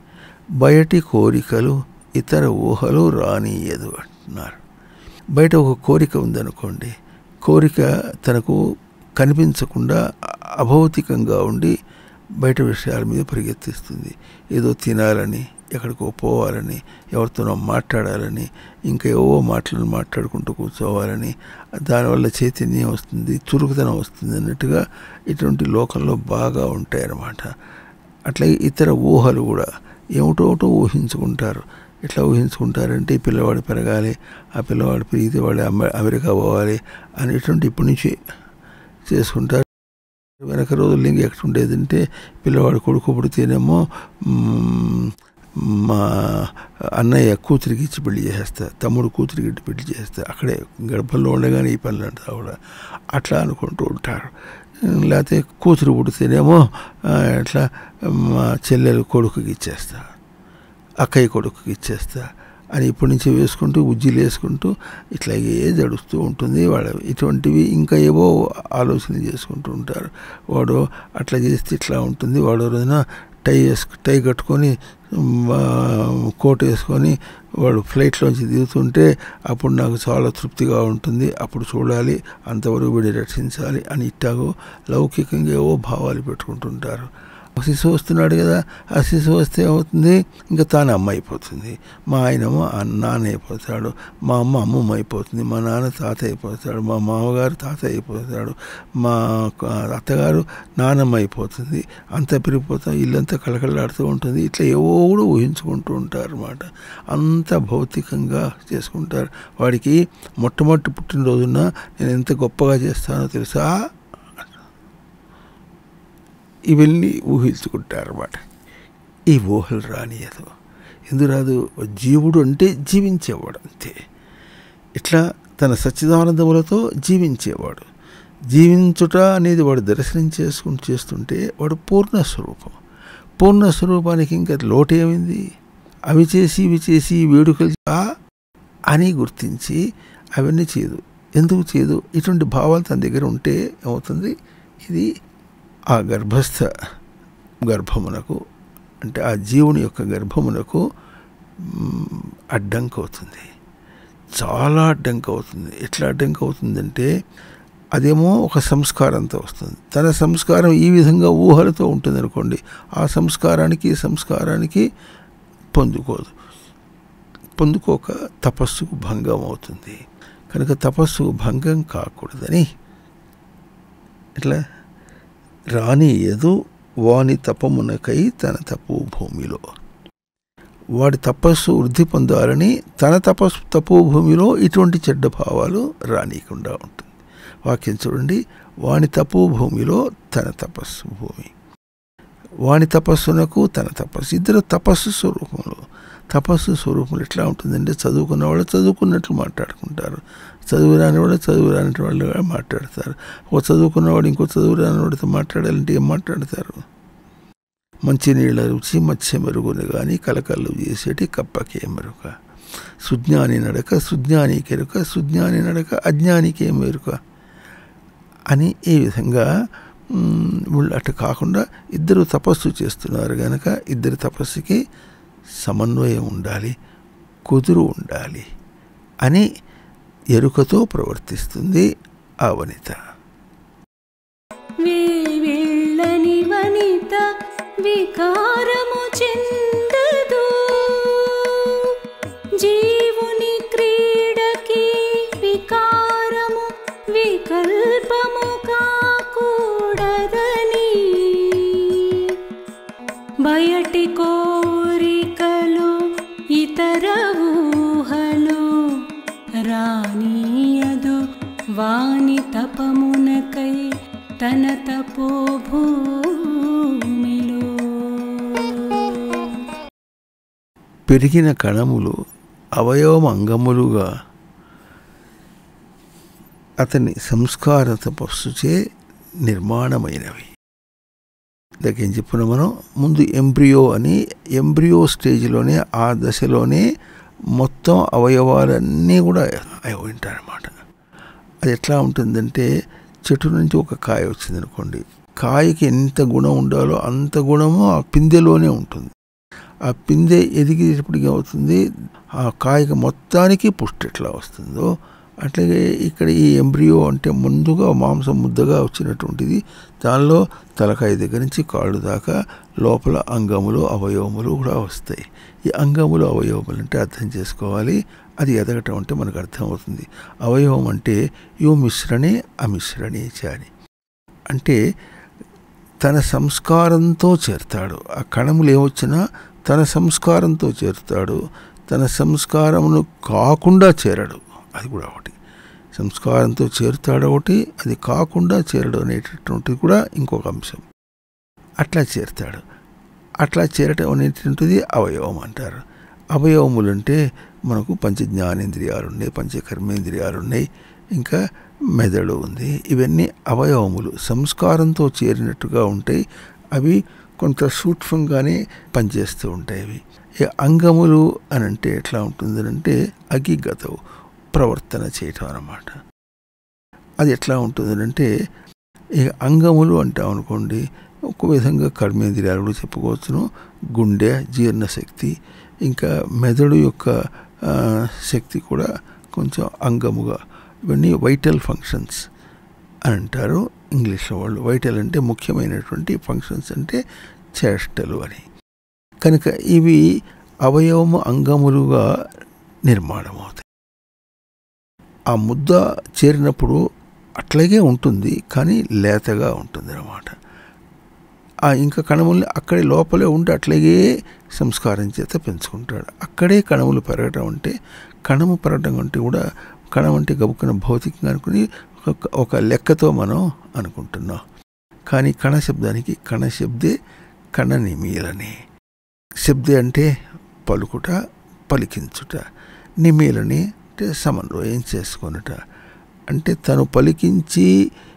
బయటి కోరికలు ఇతర ఊహలు రానియదు అంటున్నారు. బయట ఒక కోరిక ఉందనుకోండి, కోరిక తనకు కనిపించకుండా అభౌతికంగా ఉండి బయట విషయాల మీద పరిగెత్తిస్తుంది. ఏదో తినాలని, ఎక్కడికో పోవాలని, ఎవరితోనో మాట్లాడాలని, ఇంకా ఏవో మాట్లాడుకుంటూ కూర్చోవాలని, దానివల్ల చైతన్యం వస్తుంది, చురుకుతనం వస్తుంది అన్నట్టుగా ఇటువంటి లోకంలో బాగా ఉంటాయన్నమాట. అట్లాగే ఇతర ఊహలు కూడా ఏమిటోటో ఊహించుకుంటారు. ఎట్లా ఊహించుకుంటారంటే ఈ పిల్లవాడు పెరగాలి, ఆ పిల్లవాడు పెరిగితే వాడు అమెరికా పోవాలి అనేటువంటి ఇప్పటి నుంచి చేసుకుంటారు. వెనక రోజుల్లో ఇంక ఎక్కడ ఉండేదంటే పిల్లవాడు కొడుకు పుడితేనేమో మా అన్నయ్య కూతురికి ఇచ్చి పెళ్లి చేసేస్తా, తమ్ముడు కూతురికి ఇచ్చి పెళ్లి చేస్తా, అక్కడే గర్భంలో ఉండగానే ఈ పనులు అంటా కూడా అట్లా అనుకుంటూ ఉంటారు. లేకపోతే కూతురు పుడితేనేమో అట్లా మా చెల్లెలు కొడుకుకి ఇచ్చేస్తా, అక్కయ్య కొడుకుకి ఇచ్చేస్తా అని ఇప్పటి నుంచి వేసుకుంటూ ఉజ్జీలు వేసుకుంటూ ఇట్లాగే జడుస్తూ ఉంటుంది. వాళ్ళు ఇటువంటివి ఇంకా ఏవో ఆలోచన చేసుకుంటూ ఉంటారు. వాడు అట్లా చేస్తే ఇట్లా ఉంటుంది, వాడు రోజున టై కట్టుకొని కోట్ వేసుకొని వాడు ఫ్లైట్లోంచి దిగుతుంటే అప్పుడు నాకు చాలా తృప్తిగా ఉంటుంది, అప్పుడు చూడాలి, అంతవరకు వీడిని రక్షించాలి అని ఇట్టాగో లౌకికంగా ఏవో భావాలు పెట్టుకుంటుంటారు. శిశువు వస్తున్నాడు కదా, ఆ శిశువు వస్తే ఏమవుతుంది, ఇంకా తాను అమ్మ అయిపోతుంది, మా ఆయనేమో నాన్న అయిపోతాడు, మా అమ్మమ్మ అయిపోతుంది, మా నాన్న తాత అయిపోతాడు, మా మామగారు తాత అయిపోతాడు, మా అత్తగారు నానమ్మ అయిపోతుంది, అంతా పెరిగిపోతాం, ఇల్లంతా కళకళలాడుతూ ఉంటుంది. ఇట్లా ఏవో కూడా ఊహించుకుంటూ ఉంటారు అన్నమాట. అంత భౌతికంగా చేసుకుంటారు. వాడికి మొట్టమొదటి పుట్టినరోజున నేను ఎంత గొప్పగా చేస్తానో తెలుసా, ఇవన్నీ ఊహించుకుంటారు అన్నమాట. ఈ ఊహలు రానియదు. ఎందుకు రాదు? జీవుడు అంటే జీవించేవాడు అంతే. ఇట్లా తన సచ్చిదానందములతో జీవించేవాడు. జీవించుట అనేది వాడు దర్శనం చేస్తుంటే వాడు పూర్ణస్వరూపం. పూర్ణస్వరూపానికి ఇంకా లోటేమైంది? అవి చేసి ఇవి చేసి వేడుకలు అని గుర్తించి అవన్నీ చేయదు. ఎందుకు చేయదు? ఇటువంటి భావాలు తన దగ్గర ఉంటే ఏమవుతుంది, ఇది ఆ గర్భమునకు అంటే ఆ జీవుని యొక్క గర్భమునకు అడ్డంకి అవుతుంది, చాలా అడ్డంకి అవుతుంది. ఎట్లా అడ్డంకి అవుతుందంటే అదేమో ఒక సంస్కారంతో వస్తుంది. తన సంస్కారం ఈ విధంగా ఊహలతో ఉంటుంది అనుకోండి, ఆ సంస్కారానికి పొందుకోక తపస్సుకు భంగం అవుతుంది. కనుక తపస్సుకు భంగం కాకూడదని ఇట్లా రానియదు వాని తపమునకై తన తపో భూమిలో, వాడి తపస్సు వృద్ధి పొందాలని తన తపోభూమిలో ఇటువంటి చెడ్డ భావాలు రానియకుండా ఉంటుంది. వాక్యం చూడండి, వాని తపోభూమిలో తన తపస్సు భూమి, వాని తపస్సునకు తన తపస్సు, ఇద్దరు తపస్సు స్వరూపంలో ఎట్లా ఉంటుందంటే చదువుకున్న వాళ్ళు చదువుకున్నట్లు మాట్లాడుకుంటారు, చదువురాని వాళ్ళు మాట్లాడతారు. ఒక చదువుకున్నవాడు ఇంకో చదువురానివాడితో మాట్లాడాలంటే ఏం మాట్లాడతారు? మంచినీళ్ళ రుచి మత్స్య మెరుగుని కానీ కలకల్లు చేసేటి కప్పకే మెరుక, సుజ్ఞాని నడక సుజ్ఞానికి ఎరుక, సుజ్ఞాని నడక అజ్ఞానికే మెరుక అని ఈ విధంగా అటు కాకుండా ఇద్దరు తపస్సు చేస్తున్నారు కనుక ఇద్దరి తపస్సుకి సమన్వయం ఉండాలి, కుదురు ఉండాలి అని ఎరుకతో ప్రవర్తిస్తుంది ఆ వనిత. వెళ్ళని వనిత వికారము చెందదు, జీవుని క్రీడకి వికారము వికల్పము కాకూడదని, బయటి కోరికలు ఇతర ఊహలు రానీయదు వాని తపమునకై తన తపోభూమిలో. పెరిగిన కణములు అవయవం అంగములుగా అతని సంస్కార తపస్సుచే నిర్మాణమైనవి. ఇందాకేం చెప్పిన మనం ముందు ఎంబ్రియో అని, ఎంబ్రియో స్టేజ్లోనే ఆ దశలోనే మొత్తం అవయవాలన్నీ కూడా అయి ఉంటారన్నమాట. అది ఎట్లా ఉంటుందంటే చెట్టు నుంచి ఒక కాయ వచ్చింది అనుకోండి, కాయకి ఎంత గుణం ఉండాలో అంత గుణము ఆ పిందెలోనే ఉంటుంది. ఆ పిందె ఎదిగేటప్పటికి అవుతుంది ఆ కాయకి మొత్తానికి పుష్టి ఎట్లా వస్తుందో అట్లాగే ఇక్కడ ఈ ఎంబ్రియో అంటే ముందుగా మాంసం ముద్దగా వచ్చినటువంటిది, దానిలో తలకాయ దగ్గర నుంచి కాళ్ళు దాకా లోపల అంగములు అవయవములు కూడా వస్తాయి. ఈ అంగములు అవయవములు అంటే అర్థం చేసుకోవాలి, అది ఎదగటం అంటే మనకు అర్థమవుతుంది. అవయవం అంటే యో మిశ్రణే అమిశ్రణే చాని అంటే తన సంస్కారంతో చేరుతాడు. ఆ కణములు ఏమొచ్చినా తన సంస్కారంతో చేరుతాడు, తన సంస్కారమును కాకుండా చేరడు. అది కూడా ఒకటి, సంస్కారంతో చేరుతాడు ఒకటి, అది కాకుండా చేరడం అనేటటువంటిది కూడా ఇంకొక అంశం. అట్లా చేరుతాడు, అట్లా చేరటం అనేటువంటిది అవయవం అంటారు. అవయవములు అంటే మనకు పంచ జ్ఞానేంద్రియాలు ఉన్నాయి, పంచకర్మేంద్రియాలు ఉన్నాయి, ఇంకా మెదడు ఉంది. ఇవన్నీ అవయవములు సంస్కారంతో చేరినట్టుగా ఉంటాయి. అవి కొంత సూక్ష్మంగానే పనిచేస్తూ ఉంటాయి. అవి అంగములు అని అంటే ఎట్లా ఉంటుందంటే అగిగతవు ప్రవర్తన చేయటం అన్నమాట. అది ఎట్లా ఉంటుందంటే ఇక అంగములు అంటాం అనుకోండి, ఒక విధంగా కర్మేంద్రియాలు కూడా చెప్పుకోవచ్చును. గుండె, జీర్ణశక్తి, ఇంకా మెదడు యొక్క శక్తి కూడా కొంచెం అంగముగా, ఇవన్నీ వైటల్ ఫంక్షన్స్ అని అంటారు ఇంగ్లీష్లో వాళ్ళు. వైటల్ అంటే ముఖ్యమైనటువంటి, ఫంక్షన్స్ అంటే చేష్టలు అని. కనుక ఇవి అవయవము అంగములుగా నిర్మాణం అవుతాయి. ఆ ముద్ద చేరినప్పుడు అట్లాగే ఉంటుంది, కానీ లేతగా ఉంటుంది అన్నమాట. ఆ ఇంకా కణముల్ని అక్కడే లోపలే ఉండి అట్లాగే సంస్కారం చేత పెంచుకుంటాడు. అక్కడే కణములు పెరగటం అంటే, కణము పెరగటం అంటే కూడా కణం అంటే గబుక్కున భౌతికంగా అనుకుని ఒక లెక్కతో మనం అనుకుంటున్నాం. కానీ కణ శబ్దానికి కణశబ్దే కణ నిమీలని. శబ్దే అంటే పలుకుట, పలికించుట. నిమీలని అంటే సమన్వయం చేసుకొనుట. అంటే తను పలికించి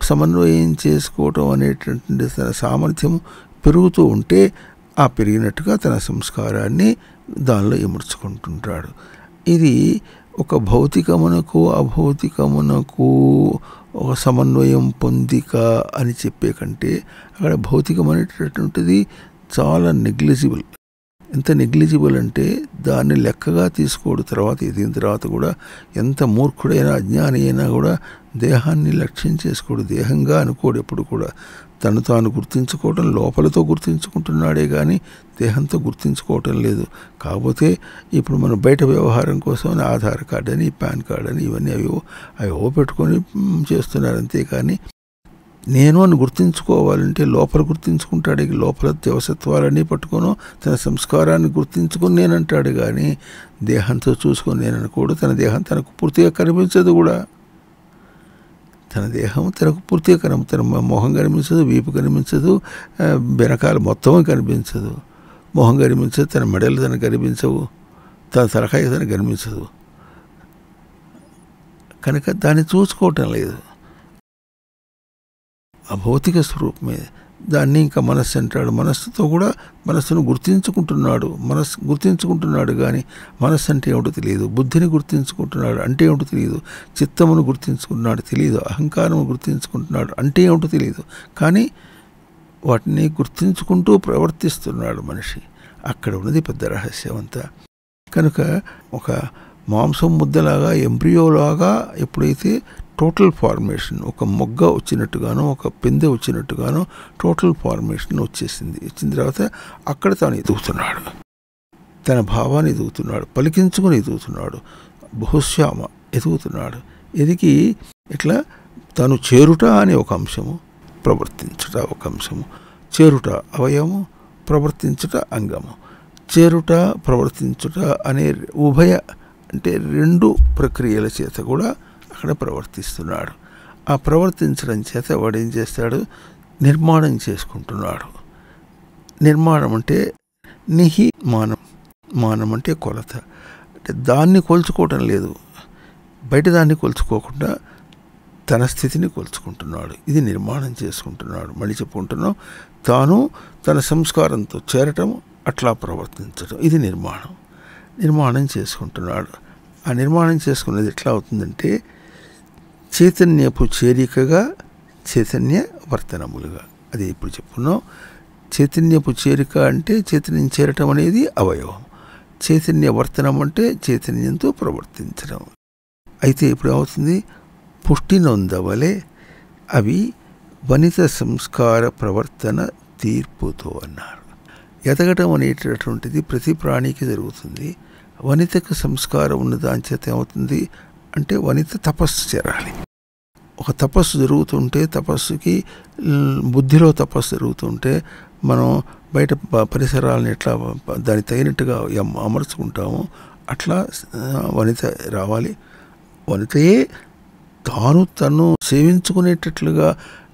సమన్వయం చేసుకోవటం అనేటువంటి తన సామర్థ్యం పెరుగుతూ ఉంటే ఆ పెరిగినట్టుగా తన సంస్కారాన్ని దానిలో ఇముడ్చుకుంటుంటాడు. ఇది ఒక భౌతికమునకు అభౌతికమునకు ఒక సమన్వయం పొందిక అని చెప్పే కంటే అక్కడ భౌతికం అనేటటువంటిది చాలా నెగ్లిజిబుల్. ఎంత నెగ్లిజిబుల్ అంటే దాన్ని లెక్కగా తీసుకోడు. తర్వాత ఎదిగిన తర్వాత కూడా ఎంత మూర్ఖుడైనా అజ్ఞాని అయినా కూడా దేహాన్ని లక్ష్యం చేసుకోడు, దేహంగా అనుకోడు. ఎప్పుడు కూడా తను తాను గుర్తించుకోవటం లోపలతో గుర్తించుకుంటున్నాడే కానీ దేహంతో గుర్తించుకోవటం లేదు. కాకపోతే ఇప్పుడు మనం బయట వ్యవహారం కోసం ఆధార్ కార్డు అని, పాన్ కార్డు అని, ఇవన్నీ అవి పెట్టుకొని చేస్తున్నారు. అంతేకాని నేను అని గుర్తించుకోవాలంటే లోపల గుర్తించుకుంటాడు. లోపల దేవసత్వాలన్నీ పట్టుకొని తన సంస్కారాన్ని గుర్తించుకొని నేనంటాడు కానీ దేహంతో చూసుకొని నేననుకోడు. తన దేహం తనకు పూర్తిగా కనిపించదు కూడా. తన దేహం తనకు పూర్తిగా తన మొహం కనిపించదు, వీపు కనిపించదు, వెనకాల మొత్తం కనిపించదు. మొహం కనిపించదు, తన మెడలు తనకు కనిపించవు, తన తలకాయ తనకు కనిపించదు. కనుక దాన్ని చూసుకోవటం లేదు. ఆ భౌతిక స్వరూపమే దాన్ని ఇంకా మనస్సు అంటాడు. మనస్సుతో కూడా మనస్సును గుర్తించుకుంటున్నాడు కానీ మనస్సు అంటే ఏమిటో తెలియదు. బుద్ధిని గుర్తించుకుంటున్నాడు అంటే ఏమిటో తెలియదు. చిత్తమును గుర్తించుకుంటున్నాడు తెలియదు. అహంకారము గుర్తించుకుంటున్నాడు అంటే ఏమిటో తెలియదు. కానీ వాటిని గుర్తించుకుంటూ ప్రవర్తిస్తున్నాడు మనిషి. అక్కడ ఉన్నది పెద్ద రహస్యం అంతా. కనుక ఒక మాంసం ముద్దలాగా, ఎంబ్రియోలాగా ఎప్పుడైతే టోటల్ ఫార్మేషన్, ఒక మొగ్గ వచ్చినట్టుగానో ఒక పిందె వచ్చినట్టుగానో టోటల్ ఫార్మేషన్ వచ్చిన తర్వాత అక్కడ తాను ఎదుగుతున్నాడు, తన భావాన్ని ఎదుగుతున్నాడు, పలికించుకుని ఎదుగుతున్నాడు, బహుశ్యామ ఎదుగుతున్నాడు. ఎదిగి ఇట్లా తను చేరుట అనే ఒక అంశము, ప్రవర్తించుట ఒక అంశము. చేరుట అవయవము, ప్రవర్తించుట అంగము. చేరుట ప్రవర్తించుట అనే ఉభయ అంటే రెండు ప్రక్రియల చేత కూడా అక్కడ ప్రవర్తిస్తున్నాడు. ఆ ప్రవర్తించడం చేత వాడు ఏం చేస్తాడు? నిర్మాణం చేసుకుంటున్నాడు. నిర్మాణం అంటే మానం అంటే కొలత. అంటే దాన్ని కొలుచుకోవటం లేదు, బయట దాన్ని కొలుచుకోకుండా తన స్థితిని కొలుచుకుంటున్నాడు. ఇది నిర్మాణం చేసుకుంటున్నాడు. మళ్ళీ చెప్పుకుంటున్నాం, తాను తన సంస్కారంతో చేరటం, అట్లా ప్రవర్తించడం, ఇది నిర్మాణం చేసుకుంటున్నాడు. ఆ నిర్మాణం చేసుకున్నది ఎట్లా అవుతుందంటే చైతన్యపు చేరికగా, చైతన్య వర్తనములుగా. అది ఇప్పుడు చెప్పుకున్నాం. చైతన్యపు చేరిక అంటే చైతన్యం చేరటం అనేది అవయవం. చైతన్య వర్తనం అంటే చైతన్యంతో ప్రవర్తించడం. అయితే ఇప్పుడు ఏమవుతుంది? పుష్టి నొందవలే అవి వనిత సంస్కార ప్రవర్తన తీర్పుతో అన్నారు. ఎదగటం అనేటటువంటిది ప్రతి ప్రాణికి జరుగుతుంది. వనితకు సంస్కారం ఉన్న దాని చేత ఏమవుతుంది అంటే వనిత తపస్సు చేరాలి. ఒక తపస్సు జరుగుతుంటే, తపస్సుకి బుద్ధిలో తపస్సు జరుగుతుంటే మనం బయట పరిసరాలను ఎట్లా దానికి తగినట్టుగా అమర్చుకుంటామో అట్లా వనిత రావాలి. వనితయే తను సేవించుకునేటట్లుగా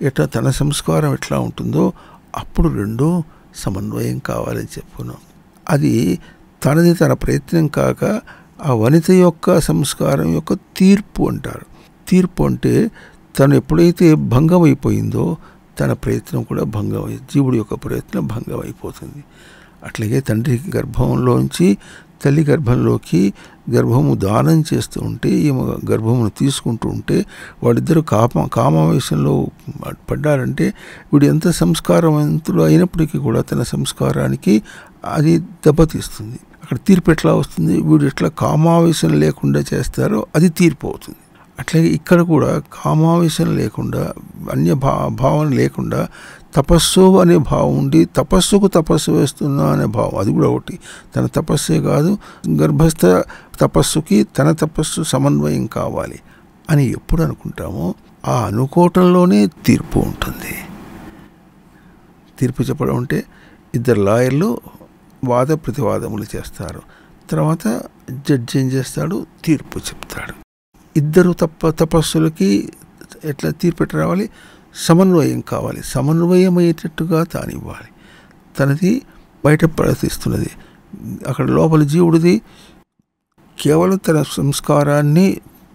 ఎట్లా తన సంస్కారం ఎట్లా ఉంటుందో అప్పుడు రెండూ సమన్వయం కావాలని చెప్పుకున్నాం. అది తనది తన ప్రయత్నం కాక ఆ వనిత యొక్క సంస్కారం యొక్క తీర్పు అంటారు. తీర్పు అంటే తను ఎప్పుడైతే భంగం అయిపోయిందో తన ప్రయత్నం కూడా జీవుడి యొక్క ప్రయత్నం భంగం అయిపోతుంది. అట్లాగే తండ్రి గర్భంలోంచి తల్లి గర్భంలోకి గర్భము దానం చేస్తూ ఉంటే, ఈమె గర్భమును తీసుకుంటూ ఉంటే వాళ్ళిద్దరూ కామావేశంలో పడ్డారంటే వీడు ఎంత సంస్కారవంతుడు అయినప్పటికీ కూడా తన సంస్కారానికి అది దెబ్బతీస్తుంది. అక్కడ తీర్పు ఎట్లా వస్తుంది? వీడు ఎట్లా కామావేశం లేకుండా చేస్తారో అది తీర్పు అవుతుంది. అట్లాగే ఇక్కడ కూడా కామావేశం లేకుండా, భావన లేకుండా తపస్సు అనే భావం ఉండి తపస్సుకు తపస్సు వేస్తున్నా అనే భావం, అది కూడా ఒకటి. తన తపస్సే కాదు, గర్భస్థ తపస్సుకి తన తపస్సు సమన్వయం కావాలి అని ఎప్పుడు అనుకుంటామో ఆ అనుకోవటంలోనే తీర్పు ఉంటుంది. తీర్పు చెప్పడం అంటే ఇద్దరు లాయర్లు వాద ప్రతివాదములు చేస్తారు. తర్వాత జడ్జి ఏం చేస్తాడు? తీర్పు చెప్తాడు. ఇద్దరు తపస్సులకి ఎట్లా తీర్పు ఎట్లా రావాలి? సమన్వయం కావాలి. సమన్వయం అయ్యేటట్టుగా తానివ్వాలి. తనది బయట ప్రవర్తిస్తున్నది, అక్కడ లోపల జీవుడిది కేవలం తన సంస్కారాన్ని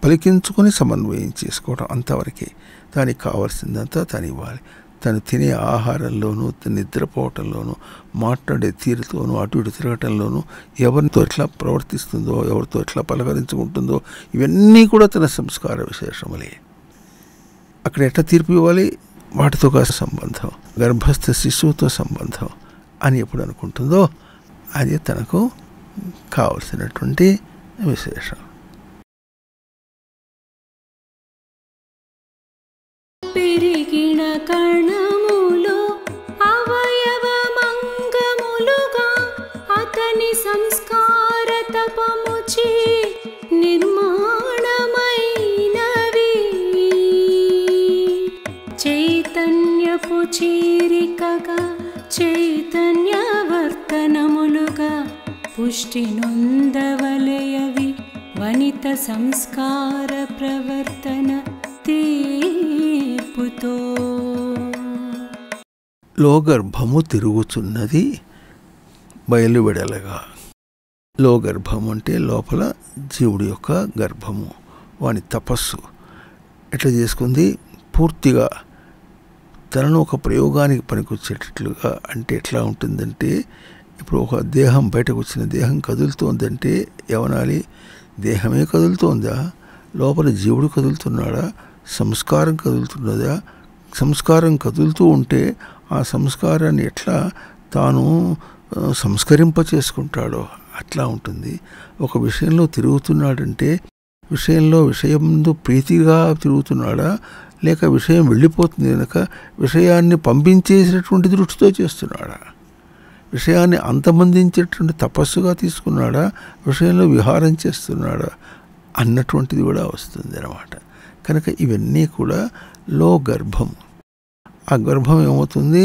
పలికించుకొని సమన్వయం చేసుకోవడం అంతవరకే. దానికి కావాల్సిందంతా తానివ్వాలి. తను తినే ఆహారంలోనూ, నిద్రపోవటంలోనూ, మాట్లాడే తీరుతోనూ, అటు ఇటు తిరగటంలోనూ, ఎవరితో ఎట్లా ప్రవర్తిస్తుందో, ఎవరితో ఎట్లా పలకరించుకుంటుందో ఇవన్నీ కూడా తన సంస్కార విశేషములే. అక్కడ ఎట్లా తీర్పు ఇవ్వాలి? వాటితో కాస్త సంబంధం, గర్భస్థ శిశువుతో సంబంధం అని ఎప్పుడు అనుకుంటుందో అది తనకు కావలసినటువంటి విశేషం. పెరిగిన కణములో అవయవమంగములుగా అతని సంస్కార తపముచి నిర్మాణమైనవి చైతన్యపు చేరికగా చైతన్యవర్తనములుగా పుష్టి నొందవలయవి వనిత సంస్కార ప్రవర్తన తీర్పుతో. లోగర్భము తిరుగుచున్నది బయలువెడలగా. లోగర్భం అంటే లోపల జీవుడి యొక్క గర్భము, వాని తపస్సు ఎట్లా చేసుకుంది? పూర్తిగా తనను ఒక ప్రయోగానికి పనికొచ్చేటట్లుగా, అంటే ఎట్లా ఉంటుందంటే, ఇప్పుడు ఒక దేహం బయటకు వచ్చిన దేహం కదులుతోందంటే ఏమనాలి? దేహమే కదులుతోందా? లోపల జీవుడు కదులుతున్నాడా? సంస్కారం కదులుతున్నదా? సంస్కారం కదులుతూ ఉంటే ఆ సంస్కారాన్ని ఎట్లా తాను సంస్కరింప చేసుకుంటాడో అట్లా ఉంటుంది. ఒక విషయంలో తిరుగుతున్నాడంటే విషయంలో ప్రీతిగా తిరుగుతున్నాడా, లేక విషయం వెళ్ళిపోతుంది కనుక విషయాన్ని పంపించేసినటువంటి దృష్టితో చేస్తున్నాడా, విషయాన్ని అంతమందించేటువంటి తపస్సుగా తీసుకున్నాడా, విషయంలో విహారం చేస్తున్నాడా అన్నటువంటిది కూడా వస్తుంది అన్నమాట. కనుక ఇవన్నీ కూడా లో గర్భం. ఆ గర్భం ఏమవుతుంది?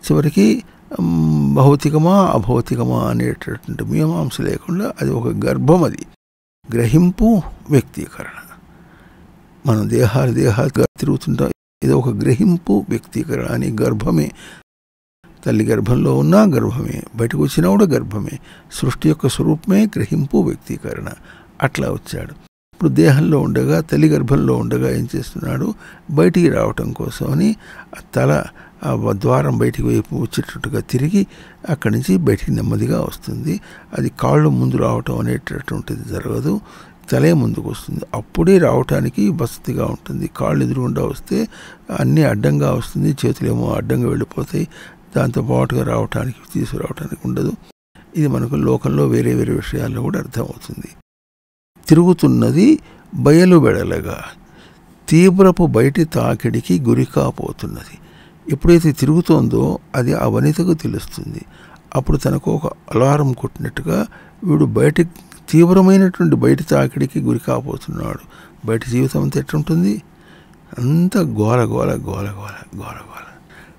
చివరికి భౌతికమా అభౌతికమా అనేటటువంటి మీమాంస లేకుండా అది ఒక గర్భం. అది గ్రహింపు, వ్యక్తీకరణ. మనం దేహాలుగా తిరుగుతుంటాం. ఇది ఒక గ్రహింపు, వ్యక్తీకరణ అని గర్భమే. తల్లి గర్భంలో ఉన్నా గర్భమే, బయటకు వచ్చినా కూడా గర్భమే. సృష్టి యొక్క స్వరూపమే గ్రహింపు, వ్యక్తీకరణ. అట్లా వచ్చాడు. ఇప్పుడు దేహంలో ఉండగా, తల్లి గర్భంలో ఉండగా ఏం చేస్తున్నాడు? బయటికి రావటం కోసమని తల ద్వారం బయటికి వైపు వచ్చేటట్టుగా తిరిగి అక్కడి నుంచి బయటికి నెమ్మదిగా వస్తుంది. అది కాళ్ళు ముందు రావటం అనేటటువంటిది జరగదు, తలే ముందుకు వస్తుంది. అప్పుడే రావటానికి వసతిగా ఉంటుంది. కాళ్ళు ఎదురుగుండా వస్తే అన్నీ అడ్డంగా వస్తుంది, చేతులేమో అడ్డంగా వెళ్ళిపోతాయి. దాంతోపాటుగా తీసుకురావటానికి ఉండదు. ఇది మనకు లోకంలో వేరే వేరే విషయాల్లో కూడా అర్థమవుతుంది. తిరుగుతున్నది బయలు వెడలగా, తీవ్రపు బయటి తాకిడికి గురికాపోతున్నది. ఎప్పుడైతే తిరుగుతోందో అది ఆ వనితకు తెలుస్తుంది. అప్పుడు తనకు ఒక అలారం కొట్టినట్టుగా వీడు తీవ్రమైనటువంటి బయటి తాకిడికి గురి కాబోతున్నాడు. బయట జీవితం అంతా ఎట్లుంటుంది? అంత గోల గోల గోల గోల గోల గోల.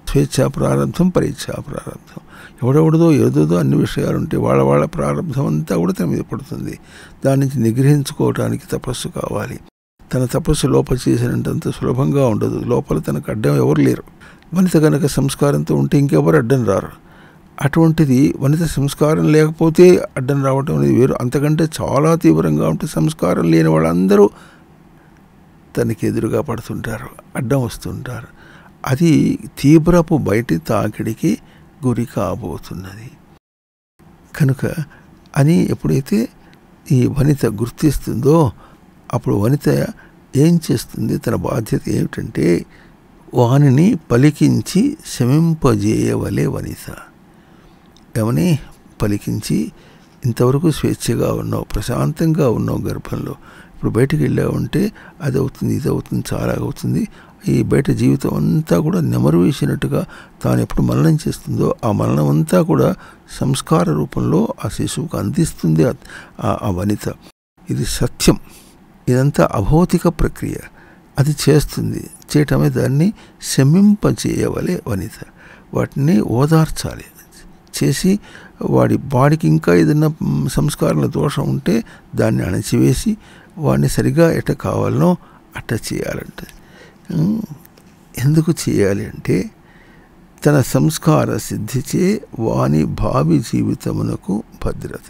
స్వేచ్ఛా ప్రారంభం, పరీక్షా ప్రారంభం. ఎవడెవడదో ఏదోదో అన్ని విషయాలు ఉంటాయి. వాళ్ళ ప్రారంభం అంతా కూడా తన మీద పడుతుంది. దాని నుంచి నిగ్రహించుకోవటానికి తపస్సు కావాలి. తన తపస్సు లోపల చేసినంత సులభంగా ఉండదు. లోపల తనకు అడ్డం ఎవరు లేరు. వనిత కనుక సంస్కారంతో ఉంటే ఇంకెవరు అడ్డం రారు. అటువంటిది వనిత సంస్కారం లేకపోతే అడ్డం రావటం అనేది వేరు. అంతకంటే చాలా తీవ్రంగా ఉంటే సంస్కారం లేని వాళ్ళందరూ తనకి ఎదురుగా పడుతుంటారు, అడ్డం వస్తుంటారు. అది తీవ్రపు బయటి తాకిడికి గురి కాబోతున్నది. కనుక అని ఎప్పుడైతే ఈ వనిత గుర్తిస్తుందో అప్పుడు వనిత ఏం చేస్తుంది? తన బాధ్యత ఏమిటంటే వానిని పలికించి శమింపజేయవలే వనిత. ఏమని పలికించి, ఇంతవరకు స్వేచ్ఛగా ఉన్నావు, ప్రశాంతంగా ఉన్నావు గర్భంలో, ఇప్పుడు బయటికి వెళ్ళావంటే అది అవుతుంది, ఇది అవుతుంది, చాలా అవుతుంది. ఈ బయట జీవితం అంతా కూడా నెమరు వేసినట్టుగా తాను ఎప్పుడు మరణం చేస్తుందో ఆ మరణం అంతా కూడా సంస్కార రూపంలో ఆ శిశువుకు అందిస్తుంది ఆ వనిత. ఇది సత్యం. ఇదంతా అభౌతిక ప్రక్రియ. అది చేస్తుంది. చేయటమే దాన్ని శమింపజేయవలే వనిత. వాటిని ఓదార్చాలి. చేసి వాడికి ఇంకా ఏదైనా సంస్కారాల దోషం ఉంటే దాన్ని అణచివేసి వాడిని సరిగా ఎట్ట కావాలనో అట్ట చేయాలంటే. ఎందుకు చేయాలి అంటే తన సంస్కార సిద్ధిచే వాని భావి జీవితమునకు భద్రత.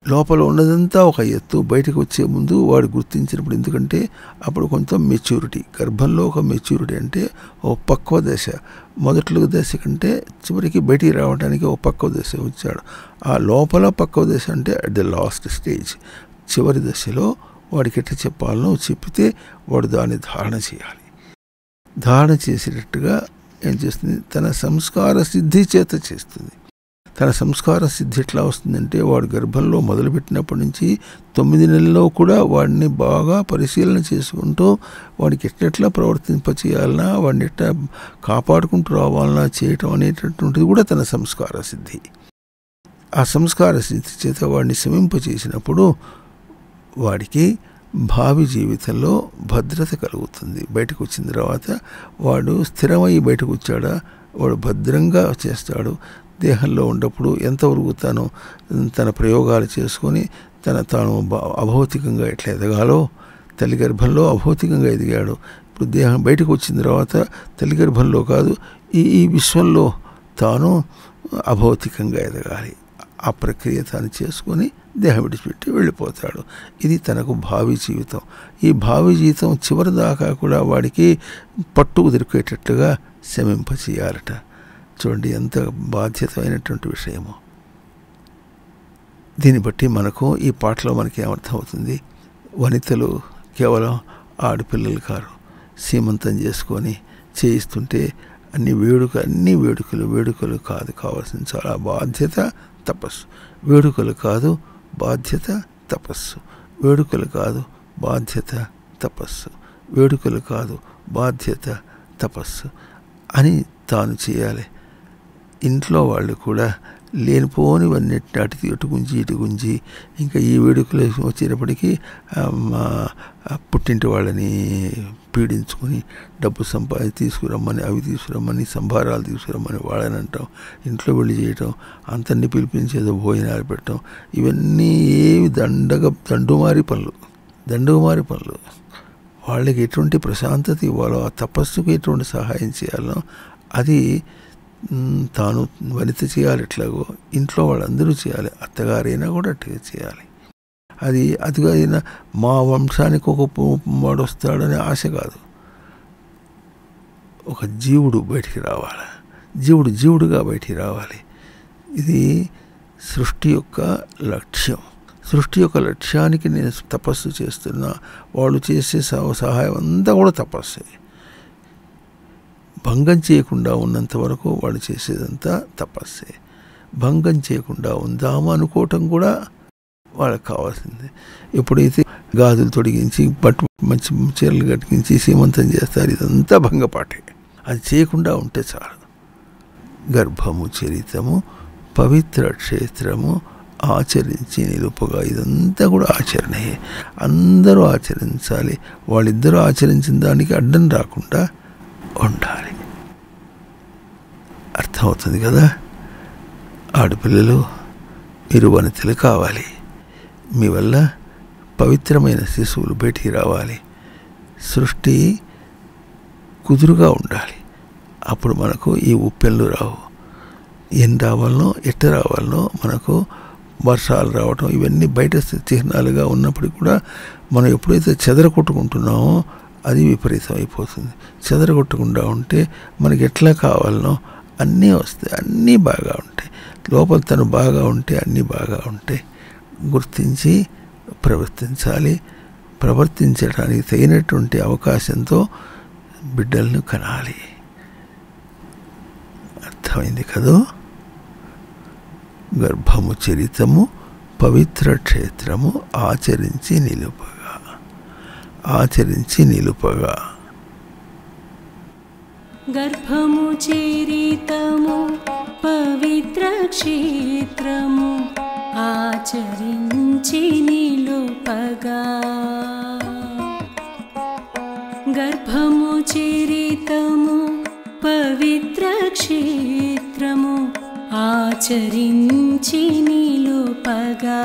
లోపల ఉన్నదంతా ఒక ఎత్తు, బయటకు వచ్చే ముందు వాడు గుర్తించినప్పుడు. ఎందుకంటే అప్పుడు కొంత మెచ్యూరిటీ, గర్భంలో ఒక మెచ్యూరిటీ అంటే ఓ పక్వ దశ. మొదట్లో దశ కంటే చివరికి బయటికి రావడానికి ఓ పక్వ దశ వచ్చాడు. ఆ లోపల పక్వ దశ అంటే అట్ ద లాస్ట్ స్టేజ్, చివరి దశలో వాడికి ఎట్లా చెప్పాలనో చెప్పితే వాడు దాన్ని ధారణ చేయాలి. ధారణ చేసేటట్టుగా ఏం చేస్తుంది? తన సంస్కార సిద్ధి చేత చేస్తుంది. తన సంస్కార సిద్ధి ఎట్లా వస్తుందంటే వాడు గర్భంలో మొదలుపెట్టినప్పటి నుంచి 9 నెలల్లో కూడా వాడిని బాగా పరిశీలన చేసుకుంటూ వాడికి ఎట్లా ప్రవర్తింపచేయాలన్నా, వాడిని ఎట్లా కాపాడుకుంటూ రావాలన్నా చేయటం అనేటటువంటిది కూడా తన సంస్కార సిద్ధి. ఆ సంస్కార సిద్ధి చేత వాడిని శమింపచేసినప్పుడు వాడికి భావి జీవితంలో భద్రత కలుగుతుంది. బయటకు వచ్చిన తర్వాత వాడు స్థిరమై బయటకు వచ్చాడా, వాడు భద్రంగా చేస్తాడు. దేహంలో ఉన్నప్పుడు ఎంతవరకు తన ప్రయోగాలు చేసుకొని తాను అభౌతికంగా ఎట్లా ఎదగాలో, తల్లి గర్భంలో అభౌతికంగా ఎదిగాడు. ఇప్పుడు దేహం బయటకు వచ్చిన తర్వాత తల్లి గర్భంలో కాదు, ఈ విశ్వంలో తాను అభౌతికంగా ఎదగాలి. ఆ ప్రక్రియ తాను చేసుకొని దేహం విడిచిపెట్టి వెళ్ళిపోతాడు. ఇది తనకు భావి జీవితం. ఈ భావి జీవితం చివరి దాకా కూడా వాడికి పట్టు దొరికేటట్లుగా శమింపచేయాలట. చూడండి ఎంత బాధ్యతమైనటువంటి విషయము. దీన్ని బట్టి మనకు ఈ పాటలో మనకి ఏమర్థమవుతుంది? వనితలు కేవలం ఆడపిల్లలు కారు, సీమంతం చేసుకొని చేయిస్తుంటే అన్ని వేడుకలు కాదు కావాల్సిన చాలా బాధ్యత, తపస్సు. వేడుకలు కాదు బాధ్యత, తపస్సు. వేడుకలు కాదు బాధ్యత, తపస్సు. వేడుకలు కాదు బాధ్యత, తపస్సు అని తాను చేయాలి. ఇంట్లో వాళ్ళు కూడా లేనిపోనివన్నిటిని అటు గుంజి ఇంకా ఈ వేడుకలు వచ్చేటప్పటికీ పుట్టింటి వాళ్ళని పీడించుకొని డబ్బు తీసుకురమ్మని, అవి తీసుకురమ్మని, సంభారాలు తీసుకురమ్మని వాళ్ళని అంటాం. ఇంట్లో వెళ్ళి చేయటం, అంతన్ని పిలిపించేదో భోజనాలు పెట్టడం, ఇవన్నీ ఏవి దండుమారి పనులు. వాళ్ళకి ఎటువంటి ప్రశాంతత ఇవ్వాలో, ఆ తపస్సుకు ఎటువంటి సహాయం చేయాలో అది తాను వనిత చేయాలి. ఎట్లాగో ఇంట్లో వాళ్ళందరూ చేయాలి. అత్తగారైనా కూడా అట్టుగా చేయాలి. అది అయినా మా వంశానికి ఒక వాడు వస్తాడనే ఆశ కాదు. ఒక జీవుడు బయటికి రావాలి, జీవుడుగా బయటికి రావాలి. ఇది సృష్టి యొక్క లక్ష్యం. సృష్టి యొక్క లక్ష్యానికి నేను తపస్సు చేస్తున్నా. వాళ్ళు చేసే సహాయం అంతా కూడా తపస్సే. భంగం చేయకుండా ఉన్నంత వరకు వాళ్ళు చేసేదంతా తపస్సే. భంగం చేయకుండా ఉందాము అనుకోవటం కూడా వాళ్ళకి కావాల్సింది. ఎప్పుడైతే గాజులు తొడిగించి మంచి చీరలు కట్టించి సీమంతం చేస్తారు, ఇదంతా భంగపాటే. అది చేయకుండా ఉంటే చాలు. గర్భము చరితము పవిత్ర క్షేత్రము ఆచరించి నిలుపుగా, ఇదంతా కూడా ఆచరణే. అందరూ ఆచరించాలి. వాళ్ళిద్దరూ ఆచరించిన దానికి అడ్డం రాకుండా ఉండాలి. అర్థమవుతుంది కదా? ఆడపిల్లలు మీరు వనితలు కావాలి. మీ వల్ల పవిత్రమైన శిశువులు బయటికి రావాలి. సృష్టి కుదురుగా ఉండాలి. అప్పుడు మనకు ఈ ఉప్పెళ్ళు రావు. ఏం రావాలనో ఎట్ట రావాలనో మనకు వర్షాలు రావటం ఇవన్నీ బయట చిహ్నాలుగా ఉన్నప్పటికీ కూడా మనం ఎప్పుడైతే చెదరగొట్టుకుంటున్నామో అది విపరీతం అయిపోతుంది. చెదరగొట్టకుండా ఉంటే మనకి ఎట్లా కావాలనో అన్నీ వస్తాయి, అన్నీ బాగా ఉంటాయి. లోపల తను బాగా ఉంటే అన్నీ బాగా ఉంటాయి. గుర్తించి ప్రవర్తించడానికి తగినటువంటి అవకాశంతో బిడ్డలను కనాలి. అర్థమైంది కదూ? గర్భము చరితము పవిత్ర క్షేత్రము ఆచరించి నిలుపగా. గర్భము చరితము పవిత్ర క్షేత్రము ఆచరించి నిలుపగా. గర్భము చరితము పవిత్ర క్షేత్రము ఆచరించి నిలుపగా.